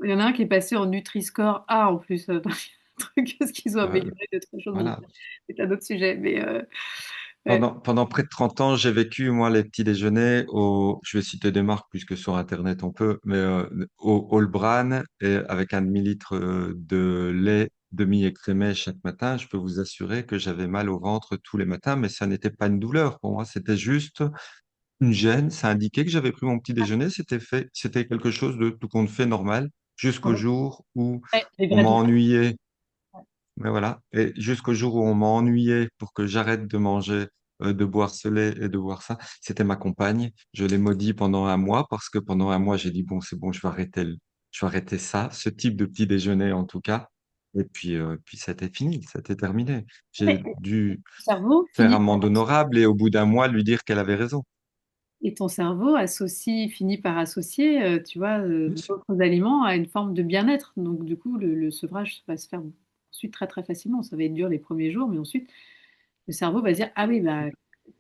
il y en a un qui est passé en Nutri-Score A en plus. Donc, il y a un truc, est-ce qu'ils ont euh, amélioré d'autres choses? Bon, voilà. c'est un autre sujet. Mais ouais. Pendant près de 30 ans, j'ai vécu, moi, les petits déjeuners je vais citer des marques puisque sur Internet on peut, mais au All Bran et avec un demi-litre de lait demi-écrémé chaque matin. Je peux vous assurer que j'avais mal au ventre tous les matins, mais ça n'était pas une douleur pour moi, c'était juste une gêne. Ça indiquait que j'avais pris mon petit déjeuner. C'était quelque chose de tout compte fait normal jusqu'au jour où Ouais, les on vrais m'a douleurs. ennuyé. Mais voilà. Et jusqu'au jour où on m'a ennuyé pour que j'arrête de manger, de boire ce lait et de boire ça, c'était ma compagne. Je l'ai maudit pendant un mois parce que pendant un mois, j'ai dit, bon, c'est bon, je vais arrêter ça, ce type de petit déjeuner en tout cas. Et puis c'était fini, c'était terminé. Mais J'ai dû ton cerveau faire finit amende honorable et au bout d'un mois, lui dire qu'elle avait raison. et ton cerveau finit par associer, tu vois, Bien sûr. d'autres aliments à une forme de bien-être. Donc, du coup, le sevrage va se faire ensuite très très facilement. Ça va être dur les premiers jours, mais ensuite, le cerveau va se dire, ah oui, bah,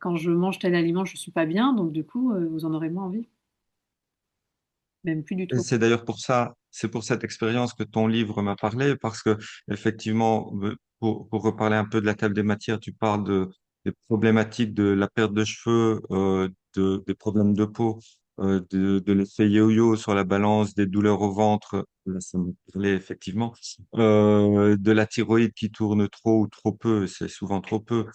quand je mange tel aliment, je suis pas bien, donc du coup, vous en aurez moins envie, même plus du Et tout. c'est d'ailleurs pour ça, c'est pour cette expérience que ton livre m'a parlé, parce que effectivement, pour reparler un peu de la table des matières, tu parles des problématiques de la perte de cheveux, des problèmes de peau, de l'effet yo-yo sur la balance, des douleurs au ventre, là, ça me parlait effectivement, de la thyroïde qui tourne trop ou trop peu, c'est souvent trop peu,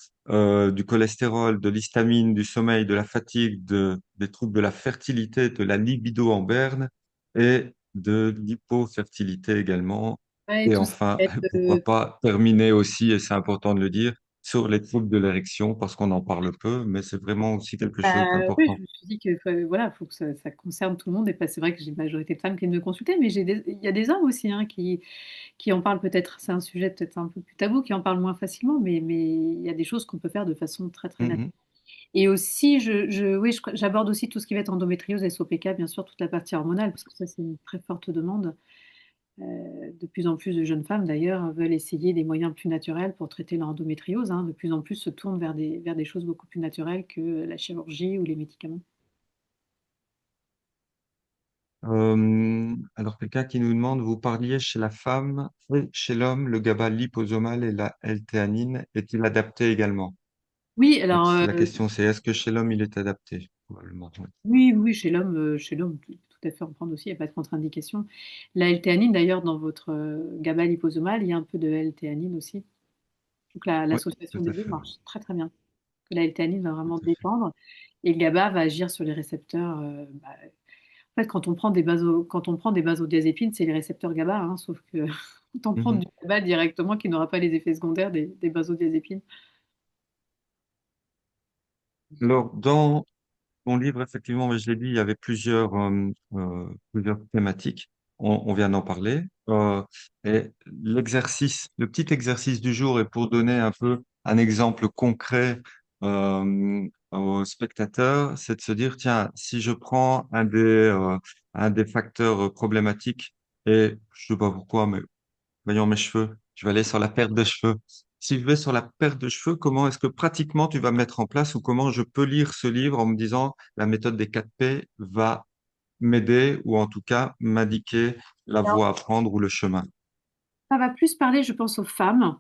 du cholestérol, de l'histamine, du sommeil, de la fatigue, des troubles de la fertilité, de la libido en berne et de l'hypofertilité également. Ouais, et Et tout ce qui va enfin, être, pourquoi pas terminer aussi, et c'est important de le dire, sur les troubles de l'érection parce qu'on en parle peu, mais c'est vraiment aussi quelque chose Oui, d'important. je me suis dit que voilà, faut que ça concerne tout le monde et pas c'est vrai que j'ai une majorité de femmes qui viennent me consulter, mais il y a des hommes aussi hein, qui en parlent peut-être, c'est un sujet peut-être un peu plus tabou, qui en parlent moins facilement, mais il y a des choses qu'on peut faire de façon très très naturelle. Mhm, Et aussi, oui, j'aborde aussi tout ce qui va être endométriose, SOPK, bien sûr, toute la partie hormonale, parce que ça, c'est une très forte demande. De plus en plus de jeunes femmes, d'ailleurs, veulent essayer des moyens plus naturels pour traiter leur endométriose, hein. De plus en plus se tournent vers des choses beaucoup plus naturelles que la chirurgie ou les médicaments. alors, quelqu'un qui nous demande, vous parliez chez la femme et chez l'homme, le GABA liposomal et la L-théanine est-il adapté également? Oui, Donc, alors, la question, c'est est-ce que chez l'homme, il est adapté? Probablement, oui. oui, oui, chez l'homme, tout à fait en prendre aussi, il n'y a pas de contre-indication. La L-théanine, d'ailleurs, dans votre GABA liposomal, il y a un peu de L-théanine aussi. Donc, Oui, l'association tout des à deux fait. marche très très bien. La L-théanine va vraiment Tout à fait. détendre et le GABA va agir sur les récepteurs. En fait, quand on prend des benzodiazépines, c'est les récepteurs GABA, hein, sauf que autant prendre Mhm. du GABA directement qui n'aura pas les effets secondaires des benzodiazépines. Alors, dans mon livre, effectivement, mais je l'ai dit, il y avait plusieurs thématiques. On vient d'en parler. Et le petit exercice du jour, est pour donner un peu un exemple concret aux spectateurs, c'est de se dire, tiens, si je prends un des facteurs problématiques, et je sais pas pourquoi, mais voyons mes cheveux. Je vais aller sur la perte de cheveux. Si je vais sur la perte de cheveux, comment est-ce que pratiquement tu vas mettre en place ou comment je peux lire ce livre en me disant la méthode des 4 P va m'aider ou en tout cas m'indiquer la Alors, voie à prendre ou le chemin. ça va plus parler, je pense, aux femmes,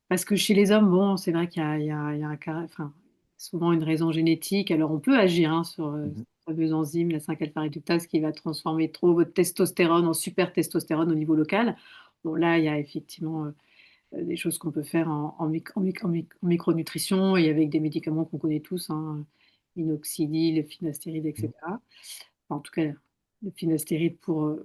parce que chez les hommes, bon, c'est vrai qu'il y a enfin, souvent une raison génétique. Alors, on peut agir hein, sur Mhm. cette fameuse enzyme, la 5-alpha réductase, qui va transformer trop votre testostérone en super testostérone au niveau local. Bon, là, il y a effectivement des choses qu'on peut faire en micronutrition et avec des médicaments qu'on connaît tous, hein, minoxidil, finastéride, etc. Enfin, en tout cas, le finastéride pour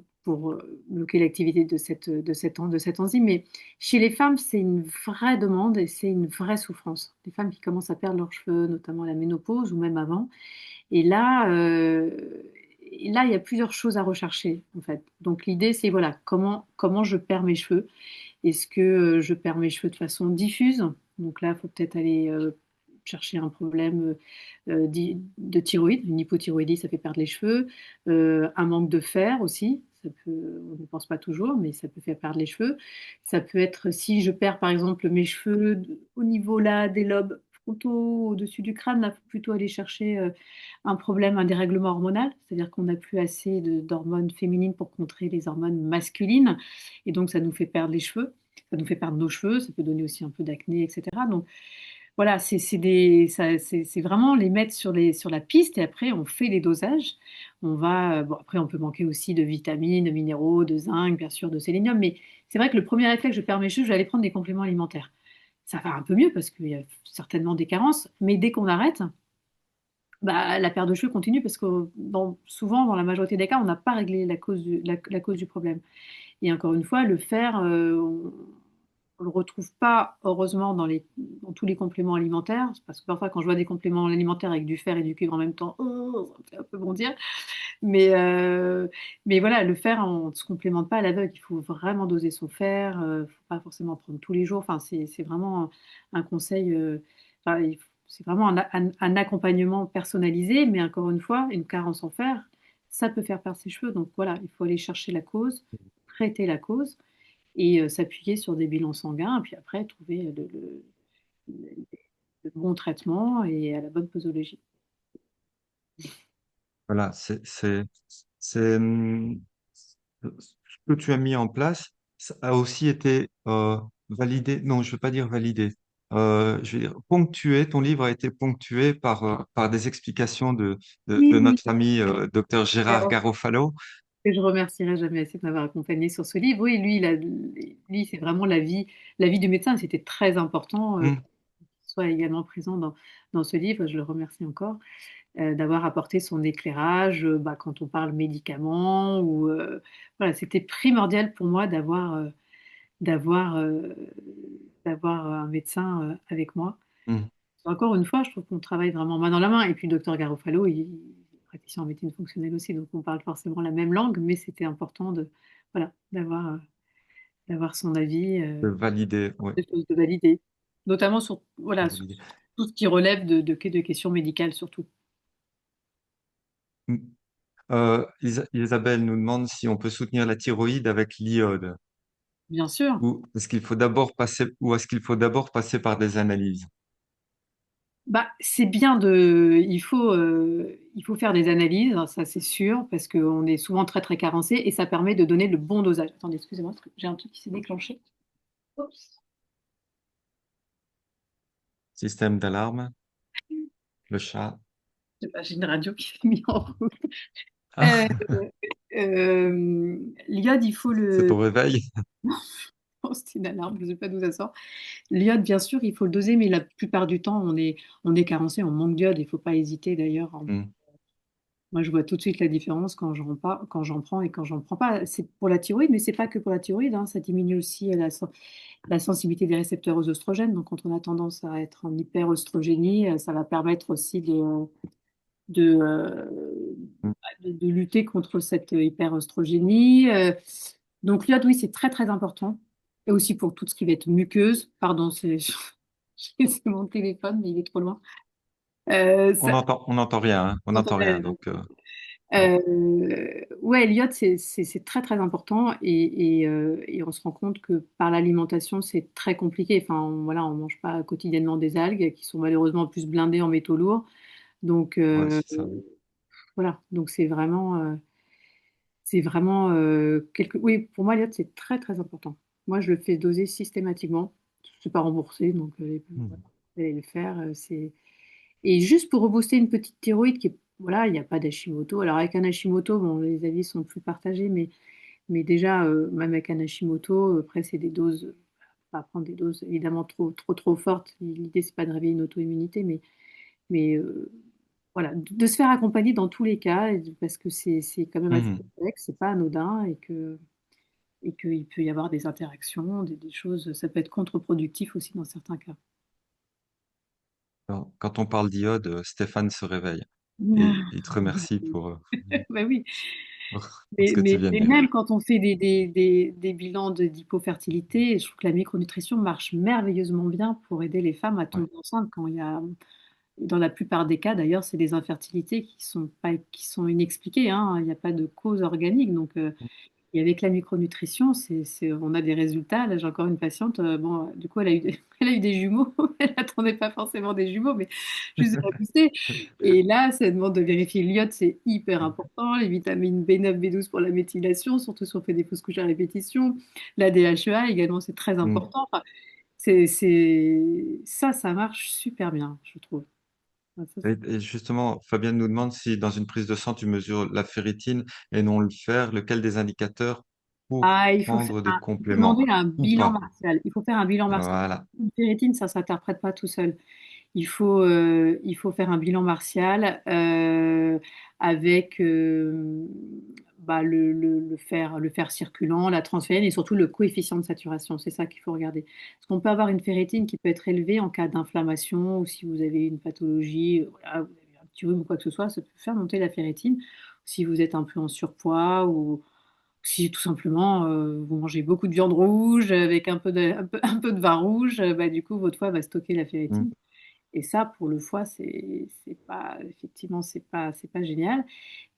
bloquer l'activité de cette enzyme. Mais chez les femmes, c'est une vraie demande et c'est une vraie souffrance. Les femmes qui commencent à perdre leurs cheveux, notamment à la ménopause ou même avant. Et là, il y a plusieurs choses à rechercher, en fait. Donc l'idée, c'est voilà, comment je perds mes cheveux. Est-ce que je perds mes cheveux de façon diffuse? Donc là, il faut peut-être aller chercher un problème de thyroïde. Une hypothyroïdie, ça fait perdre les cheveux. Un manque de fer aussi. On ne pense pas toujours, mais ça peut faire perdre les cheveux. Ça peut être si je perds par exemple mes cheveux au niveau là des lobes frontaux, au-dessus du crâne, là, il faut plutôt aller chercher un problème, un dérèglement hormonal, c'est-à-dire qu'on n'a plus assez d'hormones féminines pour contrer les hormones masculines, et donc ça nous fait perdre les cheveux, ça nous fait perdre nos cheveux, ça peut donner aussi un peu d'acné, etc. Donc voilà, c'est vraiment les mettre sur la piste, et après on fait les dosages. Bon, après on peut manquer aussi de vitamines, de minéraux, de zinc, bien sûr, de sélénium, mais c'est vrai que le premier réflexe, je perds mes cheveux, je vais aller prendre des compléments alimentaires. Ça va un peu mieux parce qu'il y a certainement des carences, mais dès qu'on arrête, bah, la perte de cheveux continue parce que souvent, dans la majorité des cas, on n'a pas réglé la cause du problème. Et encore une fois, le fer, on le retrouve pas, heureusement, dans tous les compléments alimentaires. Parce que parfois, quand je vois des compléments alimentaires avec du fer et du cuivre en même temps, oh, ça me fait un peu bondir. Mais, euh, mais voilà, le fer, on ne se complémente pas à l'aveugle. Il faut vraiment doser son fer. Il ne faut pas forcément prendre tous les jours. Enfin, c'est vraiment un conseil. Enfin, c'est vraiment un accompagnement personnalisé. Mais encore une fois, une carence en fer, ça peut faire perdre ses cheveux. Donc voilà, il faut aller chercher la cause, traiter la cause et s'appuyer sur des bilans sanguins. Et puis après, trouver le- le bon traitement et à la bonne posologie. Voilà, ce que tu as mis en place, ça a aussi été validé. Non, je ne veux pas dire validé. Je vais dire ponctué. Ton livre a été ponctué par des explications Oui, de oui. notre ami docteur Gérard Garofalo. Que je remercierai jamais assez de m'avoir accompagné sur ce livre. Oui, lui, c'est vraiment la vie du médecin. C'était très important Hmm. qu'il soit également présent dans ce livre. Je le remercie encore d'avoir apporté son éclairage quand on parle médicaments voilà, c'était primordial pour moi d'avoir d'avoir un médecin avec moi Mhm. Encore une fois, je trouve qu'on travaille vraiment main dans la main. Et puis, le docteur Garofalo, il est praticien en médecine fonctionnelle aussi, donc on parle forcément la même langue, mais c'était important de, voilà, d'avoir son avis, De valider, ouais, des choses de valider, notamment sur, voilà, de sur valider. tout ce qui relève de questions médicales, surtout. Mm. Isabelle nous demande si on peut soutenir la thyroïde avec l'iode Bien sûr. ou est-ce qu'il faut d'abord passer par des analyses? Bah, c'est bien il faut faire des analyses, hein, ça c'est sûr, parce qu'on est souvent très très carencé et ça permet de donner le bon dosage. Attendez, excusez-moi, parce que j'ai un truc qui s'est déclenché. Oups. Système d'alarme, le chat. Je sais pas, j'ai une radio qui s'est mise en route. Euh, Ah, l'iode, il faut c'est le. ton réveil. Oh, c'est une alarme, je ne sais pas d'où ça sort. L'iode, bien sûr, il faut le doser, mais la plupart du temps, on est carencé, on manque d'iode. Il ne faut pas hésiter d'ailleurs. Mm. Moi, je vois tout de suite la différence quand j'en prends et quand j'en prends pas. C'est pour la thyroïde, mais c'est pas que pour la thyroïde, hein. Ça diminue aussi la sensibilité des récepteurs aux oestrogènes. Donc, quand on a tendance à être en hyperoestrogénie, ça va permettre aussi de, euh, Mm. de lutter contre cette hyperoestrogénie. Donc, l'iode, oui, c'est très, très important. Et aussi pour tout ce qui va être muqueuse. Pardon, c'est mon téléphone, mais il est trop loin. Ça, On n'entend rien, hein. On n'entend rien. Donc, ouais. Ouais, l'iode, c'est très très important et on se rend compte que par l'alimentation, c'est très compliqué. Enfin, voilà, on mange pas quotidiennement des algues qui sont malheureusement plus blindées en métaux lourds. Donc Ouais, c'est ça. voilà, donc oui, pour moi, l'iode, c'est très très important. Moi, je le fais doser systématiquement. C'est pas remboursé, donc voilà, Mm. vous allez le faire. Et juste pour rebooster une petite thyroïde voilà, il n'y a pas d'Hashimoto. Alors avec un Hashimoto, bon, les avis sont plus partagés, mais déjà, même avec un Hashimoto, après, c'est des doses, pas prendre des doses évidemment trop, trop, trop fortes. L'idée, c'est pas de réveiller une auto-immunité, mais voilà, de se faire accompagner dans tous les cas, parce que c'est quand même assez Mhm. complexe, c'est pas anodin, et qu'il peut y avoir des interactions, des choses, ça peut être contre-productif aussi dans certains cas. Alors, quand on parle d'iode, Stéphane se réveille et il te remercie Bah oui. pour ce que tu viens de Mais dire. même quand on fait des bilans d'hypofertilité, je trouve que la micronutrition marche merveilleusement bien pour aider les femmes à Ouais. tomber enceinte quand il y a, dans la plupart des cas d'ailleurs, c'est des infertilités qui sont inexpliquées, hein. Il n'y a pas de cause organique. Donc, et avec la micronutrition, on a des résultats. Là, j'ai encore une patiente, bon, du coup, elle a eu des jumeaux. Elle n'attendait pas forcément des jumeaux, mais juste de la pousser. Et là, ça demande de vérifier l'iode, c'est hyper important. Les vitamines B9, B12 pour la méthylation, surtout si on fait des fausses couches à répétition. La DHEA également, c'est très Mm. important. Enfin, ça marche super bien, je trouve. Enfin, Et justement, Fabienne nous demande si dans une prise de sang, tu mesures la ferritine et non le fer, lequel des indicateurs pour Ah, prendre des il faut compléments demander un ou bilan pas? martial. Il faut faire un bilan martial. Voilà. Une ferritine, ça ne s'interprète pas tout seul. Il faut faire un bilan martial avec bah, le fer circulant, la transférine et surtout le coefficient de saturation. C'est ça qu'il faut regarder. Parce qu'on peut avoir une ferritine qui peut être élevée en cas d'inflammation ou si vous avez une pathologie, voilà, vous avez un petit rhume ou quoi que ce soit, ça peut faire monter la ferritine. Si vous êtes un peu en surpoids ou si tout simplement vous mangez beaucoup de viande rouge avec un peu de vin rouge, bah, du coup votre foie va stocker la Mm. ferritine. Et ça, pour le foie, c'est pas, effectivement, c'est pas génial.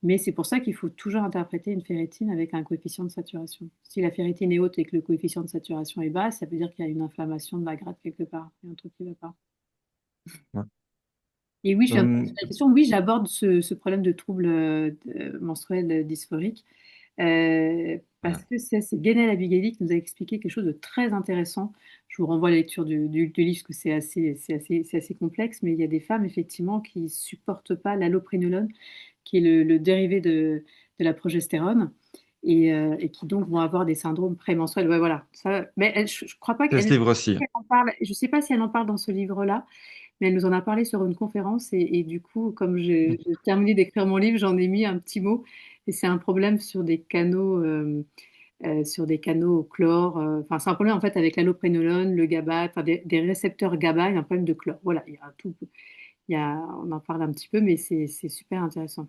Mais c'est pour ça qu'il faut toujours interpréter une ferritine avec un coefficient de saturation. Si la ferritine est haute et que le coefficient de saturation est bas, ça veut dire qu'il y a une inflammation de la gratte quelque part. Il y a un truc qui ne va pas. Ouais. Et oui, je viens de penser Hum, à la question. Oui, j'aborde ce problème de troubles menstruels dysphoriques. Parce voilà. que c'est Guénel Abigaili qui nous a expliqué quelque chose de très intéressant. Je vous renvoie à la lecture du livre, parce que c'est assez complexe, mais il y a des femmes, effectivement, qui ne supportent pas l'alloprénolone, qui est le dérivé de la progestérone, et qui donc vont avoir des syndromes prémenstruels. Ouais, voilà. Ça, mais je crois pas C'est ce qu'elle livre aussi, hein. elle en parle. Je ne sais pas si elle en parle dans ce livre-là, mais elle nous en a parlé sur une conférence et du coup, comme j'ai terminé d'écrire mon livre, j'en ai mis un petit mot et c'est un problème sur des canaux. sur des canaux au chlore. Enfin, c'est un problème en fait avec l'alloprénolone, le GABA, enfin, des récepteurs GABA, il y a un problème de chlore. Voilà, il y a tout, on en parle un petit peu, mais c'est super intéressant.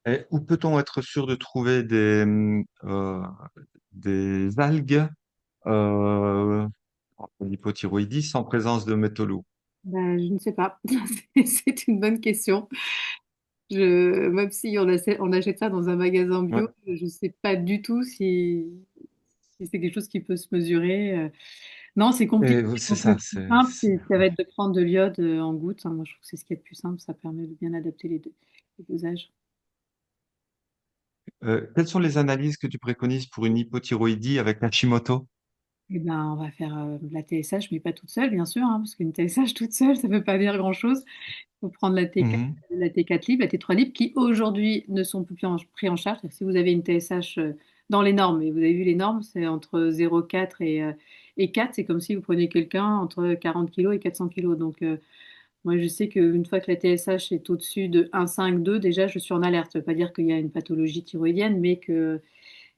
Et où peut-on être sûr de trouver des algues en hypothyroïdie sans présence de métaux lourds? Ben, je ne sais pas. C'est une bonne question. Même si on achète ça dans un magasin Ouais. bio, je ne sais pas du tout si c'est quelque chose qui peut se mesurer. Non, c'est compliqué. Et c'est Donc, le ça, plus simple, ça va être de prendre de l'iode en gouttes, hein. Moi, je trouve que c'est ce qui est le plus simple. Ça permet de bien adapter les dosages. quelles sont les analyses que tu préconises pour une hypothyroïdie avec Hashimoto? Eh ben, on va faire de la TSH, mais pas toute seule, bien sûr, hein, parce qu'une TSH toute seule, ça ne veut pas dire grand-chose. Il faut prendre la T4, Mhm. la T4 libre, la T3 libre, qui aujourd'hui ne sont plus pris en charge. C'est-à-dire que si vous avez une TSH dans les normes, et vous avez vu les normes, c'est entre 0,4 et 4, c'est comme si vous preniez quelqu'un entre 40 kilos et 400 kilos. Donc, moi, je sais qu'une fois que la TSH est au-dessus de 1,5, 2, déjà, je suis en alerte. Ça ne veut pas dire qu'il y a une pathologie thyroïdienne, mais qu'elle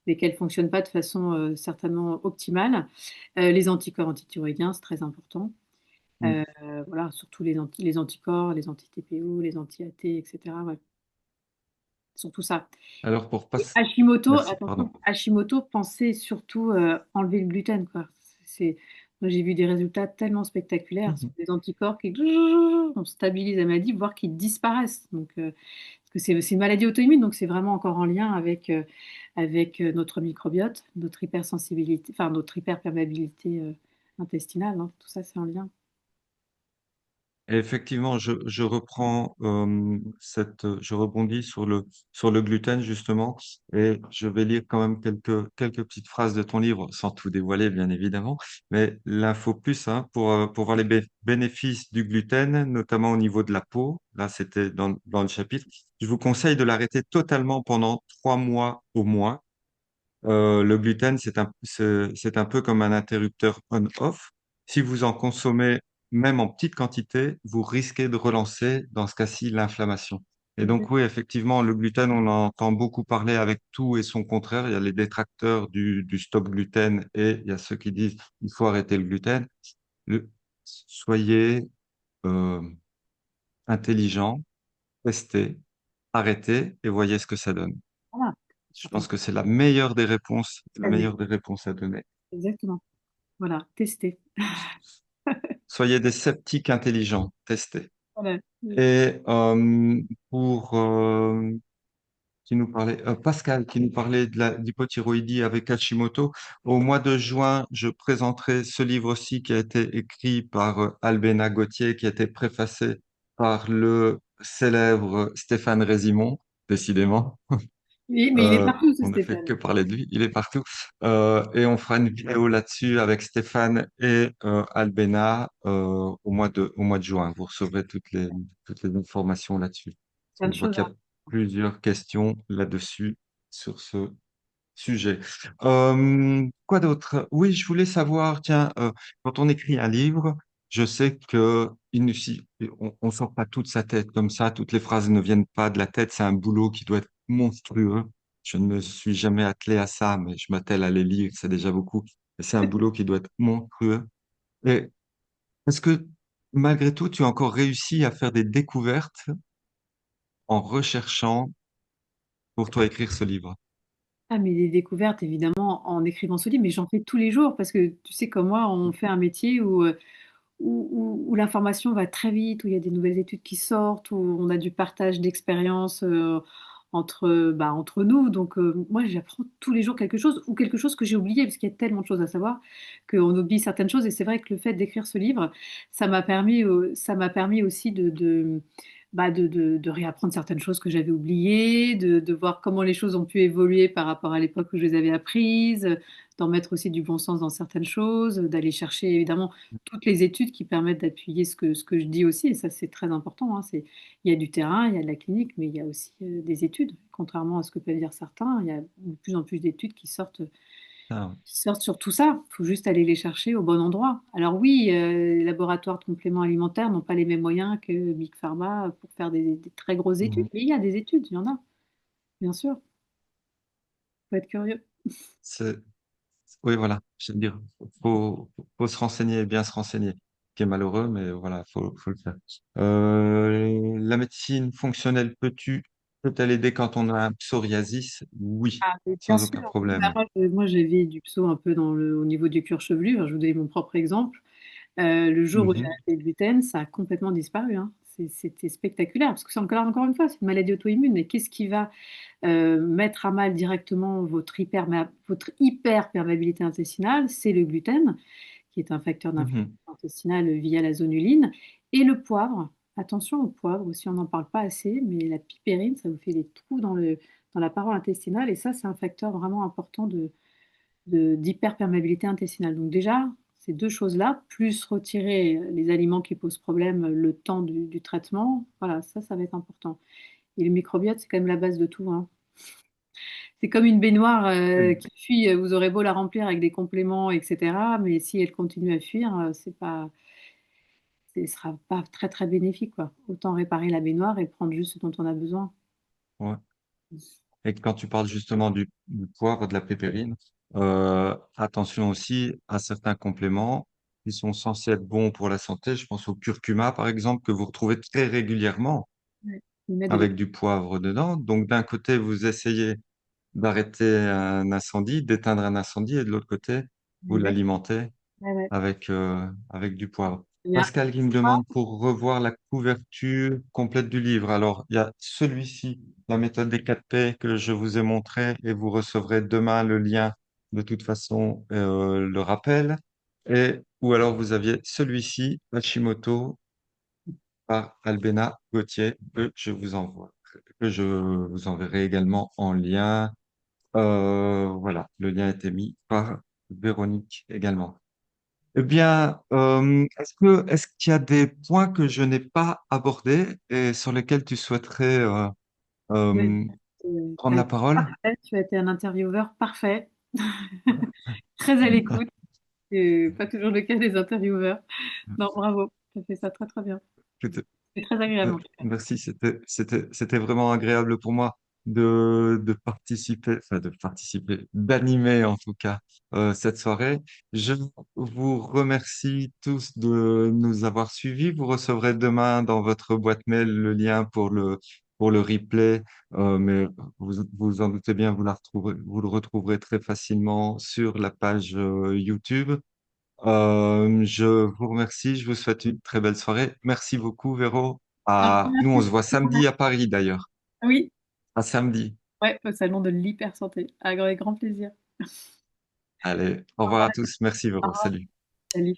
ne fonctionne pas de façon certainement optimale. Les anticorps antithyroïdiens, c'est très important. Mm. Voilà, surtout les anticorps, les anti-TPO, les anti-AT, etc. Ouais, surtout ça. Alors pour Et passer... Hashimoto, Merci, attention, pardon. Hashimoto, pensez surtout enlever le gluten, quoi. C'est, Moi, j'ai vu des résultats tellement spectaculaires sur Mhm. des anticorps qui on stabilise la maladie, voire qui disparaissent. Donc, parce que c'est une maladie auto-immune, donc c'est vraiment encore en lien avec notre microbiote, notre hypersensibilité, enfin notre hyperperméabilité intestinale, hein. Tout ça, c'est en lien. Et effectivement, je reprends je rebondis sur le gluten justement, et je vais lire quand même quelques petites phrases de ton livre, sans tout dévoiler bien évidemment, mais l'info plus hein, pour voir les bénéfices du gluten, notamment au niveau de la peau. Là, c'était dans le chapitre. Je vous conseille de l'arrêter totalement pendant 3 mois au moins. Le gluten, c'est un peu comme un interrupteur on-off. Si vous en consommez même en petite quantité, vous risquez de relancer, dans ce cas-ci, l'inflammation. Et donc, oui, effectivement, le gluten, on en entend beaucoup parler avec tout et son contraire. Il y a les détracteurs du stop gluten et il y a ceux qui disent il faut arrêter le gluten. Soyez euh, intelligent, testez, arrêtez et voyez ce que ça donne. Voilà. Je pense que c'est la Vas-y. meilleure des réponses à donner. Exactement. Voilà, tester. Soyez des sceptiques intelligents, testez. Voilà. Et pour Pascal, qui nous parlait d'hypothyroïdie avec Hashimoto, au mois de juin, je présenterai ce livre aussi qui a été écrit par Albena Gauthier, qui a été préfacé par le célèbre Stéphane Résimon, décidément. Oui, mais il est partout, ce On ne fait Stéphane. que parler de lui, il est partout. Et on fera une vidéo là-dessus avec Stéphane et Albena au mois de juin. Vous recevrez toutes les informations là-dessus. Plein de Je vois choses qu'il y à... a plusieurs questions là-dessus sur ce sujet. Quoi d'autre? Oui, je voulais savoir, tiens, quand on écrit un livre, je sais que on sort pas toute sa tête comme ça, toutes les phrases ne viennent pas de la tête, c'est un boulot qui doit être monstrueux. Je ne me suis jamais attelé à ça, mais je m'attelle à les lire, c'est déjà beaucoup. Et c'est un boulot qui doit être monstrueux. Et est-ce que malgré tout, tu as encore réussi à faire des découvertes en recherchant pour toi écrire ce livre? Ah, mais des découvertes, évidemment, en écrivant ce livre, mais j'en fais tous les jours parce que tu sais, comme moi, on fait un métier où l'information va très vite, où il y a des nouvelles études qui sortent, où on a du partage d'expériences entre nous. Donc, moi, j'apprends tous les jours quelque chose ou quelque chose que j'ai oublié parce qu'il y a tellement de choses à savoir qu'on oublie certaines choses. Et c'est vrai que le fait d'écrire ce livre, ça m'a permis aussi de réapprendre certaines choses que j'avais oubliées, de voir comment les choses ont pu évoluer par rapport à l'époque où je les avais apprises, d'en mettre aussi du bon sens dans certaines choses, d'aller chercher évidemment toutes les études qui permettent d'appuyer ce que je dis aussi, et ça c'est très important, hein, il y a du terrain, il y a de la clinique, mais il y a aussi des études. Contrairement à ce que peuvent dire certains, il y a de plus en plus d'études Ah, qui sortent sur tout ça. Il faut juste aller les chercher au bon endroit. Alors oui, les laboratoires de compléments alimentaires n'ont pas les mêmes moyens que Big Pharma pour faire des très grosses études, mhm. mais il y a des études, il y en a, bien sûr. Il faut être curieux. C'est, oui, voilà. Je veux dire, faut se renseigner, bien se renseigner. Qui est malheureux, mais voilà, faut le faire. La médecine fonctionnelle, peut-elle aider quand on a un psoriasis? Oui, Ah, mais bien sans sûr. aucun Bah, problème. moi, j'avais du pso un peu au niveau du cuir chevelu. Alors, je vous donne mon propre exemple. Le jour où j'ai Mhm, arrêté le gluten, ça a complètement disparu, hein. C'était spectaculaire parce que c'est encore une fois, c'est une maladie auto-immune. Mais qu'est-ce qui va mettre à mal directement votre hyperperméabilité intestinale? C'est le gluten, qui est un facteur d'inflammation mhm, intestinale via la zonuline, et le poivre. Attention au poivre aussi, on n'en parle pas assez, mais la pipérine, ça vous fait des trous dans la paroi intestinale, et ça, c'est un facteur vraiment important d'hyperperméabilité intestinale. Donc déjà, ces deux choses-là, plus retirer les aliments qui posent problème le temps du traitement, voilà, ça va être important. Et le microbiote, c'est quand même la base de tout, hein. C'est comme une baignoire oui, qui fuit, vous aurez beau la remplir avec des compléments, etc. Mais si elle continue à fuir, ce sera pas très très bénéfique, quoi. Autant réparer la baignoire et prendre juste ce dont on a besoin. ouais. Et quand tu parles justement du poivre, de la pépérine, attention aussi à certains compléments qui sont censés être bons pour la santé. Je pense au curcuma, par exemple, que vous retrouvez très régulièrement Ouais. Ils mettent de avec du poivre dedans. Donc, d'un côté, vous essayez d'arrêter un incendie, d'éteindre un incendie, et de l'autre côté, vous Exact. l'alimenter Ouais, ouais. avec du poivre. Il y a Pascal qui me demande pour revoir la couverture complète du livre. Alors, il y a celui-ci, la méthode des 4 P que je vous ai montré et vous recevrez demain le lien, de toute façon, le rappel. Ou alors vous aviez celui-ci, Hashimoto, par Albena Gauthier, que je vous enverrai également en lien. Voilà, le lien a été mis par Véronique également. Eh bien, est-ce qu'il y a des points que je n'ai pas abordés et sur lesquels tu souhaiterais ouais, euh, prendre la parole? parfait. Tu as été un intervieweur parfait, très à l'écoute. C'est pas toujours le cas des intervieweurs. Non, bravo. Tu as fait ça très très bien. C'est très agréable, en tout cas. Merci, c'était vraiment agréable pour moi de participer, d'animer en tout cas cette soirée. Je vous remercie tous de nous avoir suivis. Vous recevrez demain dans votre boîte mail le lien pour le replay, mais vous en doutez bien, vous le retrouverez très facilement sur la page YouTube. Je vous remercie, je vous souhaite une très belle soirée. Merci beaucoup, Véro. Nous, on se voit samedi à Paris d'ailleurs. Oui, À samedi. ouais, au salon de l'hypersanté. Avec grand plaisir. Allez, au revoir à tous. Merci, Au Véro. revoir. Salut. Salut.